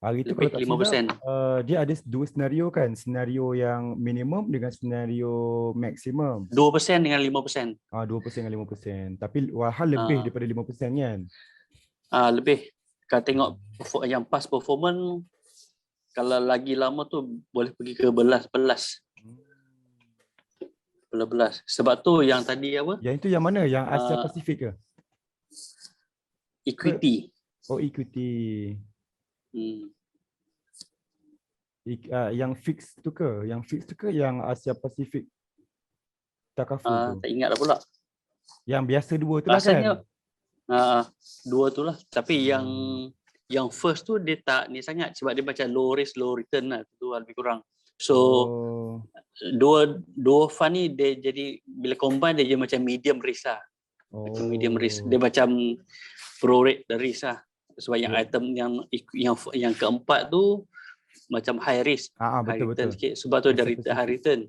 Hari itu lebih kalau tak 5%. silap, dia ada dua senario kan. Senario yang minimum dengan senario maksimum. 2% dengan 5%. 2% dengan 5%. Tapi walhal lebih daripada 5% kan? Lebih. Kalau tengok yang past performance, kalau lagi lama tu boleh pergi ke belas. Sebab tu yang tadi apa? Yang itu yang mana? Yang Asia Pasifik ke? Equity. Oh, equity. Yang fix tu ke? Yang fix tu ke yang Asia Pasifik Takaful tu? Tak ingat dah pula. Yang biasa dua tu lah rasanya, kan? Dua tu lah. Tapi yang first tu dia tak ni sangat sebab dia macam low risk low return lah, tu lebih kurang. So dua fund ni dia jadi bila combine dia jadi macam medium risk lah. Macam medium risk. Dia macam pro rate the risk lah. Sebab yang item yang keempat tu macam high risk, high return sikit. Sebab tu dari high return.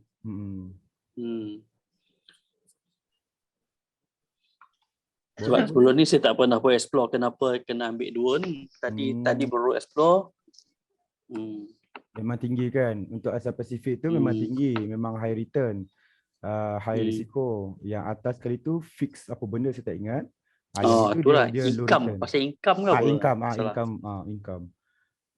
Sebab sebelum ni saya tak pernah pun explore kenapa kena ambil dua ni. Tadi baru explore. Memang tinggi kan. Untuk Asia Pasifik tu memang tinggi, memang high return, high risiko. Yang atas kali tu fix apa benda saya tak ingat. Yang itu itulah dia income, pasal income ke apa? Income.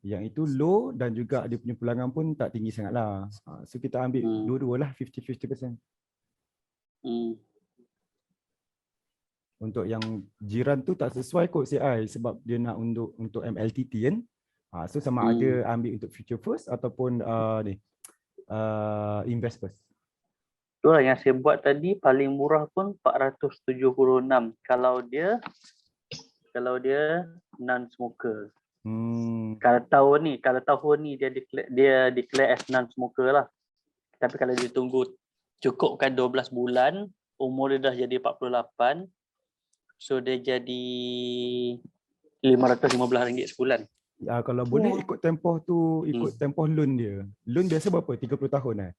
Yang itu low dan juga dia punya pulangan pun tak tinggi sangat lah. So kita ambil dua-dua lah, 50-50%. Untuk yang jiran tu tak sesuai kot CI sebab dia nak untuk MLTT kan. So sama ada ambil untuk future first ataupun invest first. Itulah yang saya buat tadi, paling murah pun 476 kalau dia non-smoker. Kalau tahun ni dia declare as non-smoker lah. Tapi kalau dia tunggu cukupkan 12 bulan, umur dia dah jadi 48, so dia jadi RM515 sebulan. Kalau boleh ikut tempoh tu, ikut tempoh loan dia. Loan biasa berapa? 30 tahun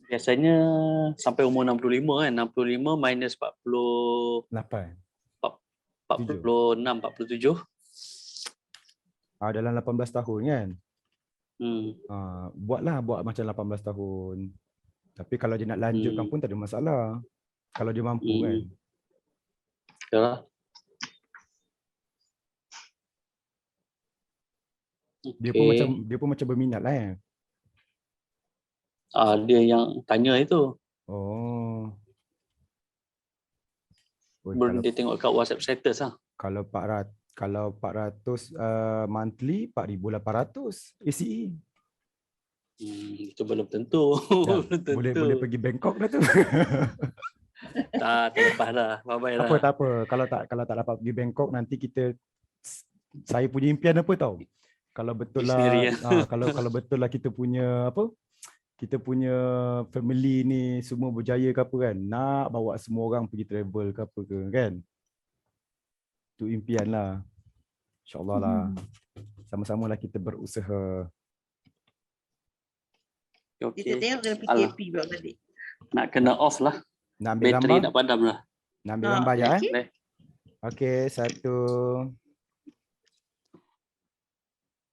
Biasanya sampai umur 65 kan. 65 minus 8. 46, 47. Dalam 18 tahun kan. Buat macam 18 tahun. Tapi kalau dia nak lanjutkan pun tak ada masalah. Kalau dia mampu kan. Yalah. Dia pun macam berminat lah dia yang tanya itu. Dia tengok kat WhatsApp status lah. Kalau 400 monthly, 4,800 ACE. Itu belum tentu. Boleh pergi Bangkok dah tu. Tak lepas dah. Bye-bye lah. Tak apa. Kalau tak dapat pergi Bangkok, nanti saya punya impian apa tahu? Kalau betul lah, kalau betul lah kita punya family ni semua berjaya ke apa kan, nak bawa semua orang pergi travel ke apa ke kan. Itu impian lah. InsyaAllah lah. Sama-sama lah kita berusaha. Kita tengok kena PKP buat balik. Nak kena off lah. Nak ambil bateri gambar? Nak padam lah. Nak ambil gambar je Okey, satu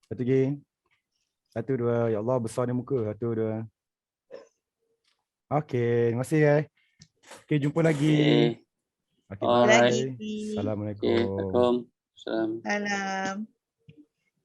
lagi. 1, 2. Ya Allah, besar ni muka. 1, 2. Okey, terima kasih Okey, jumpa lagi. Okey, bye. Assalamualaikum. Assalamualaikum. Salam.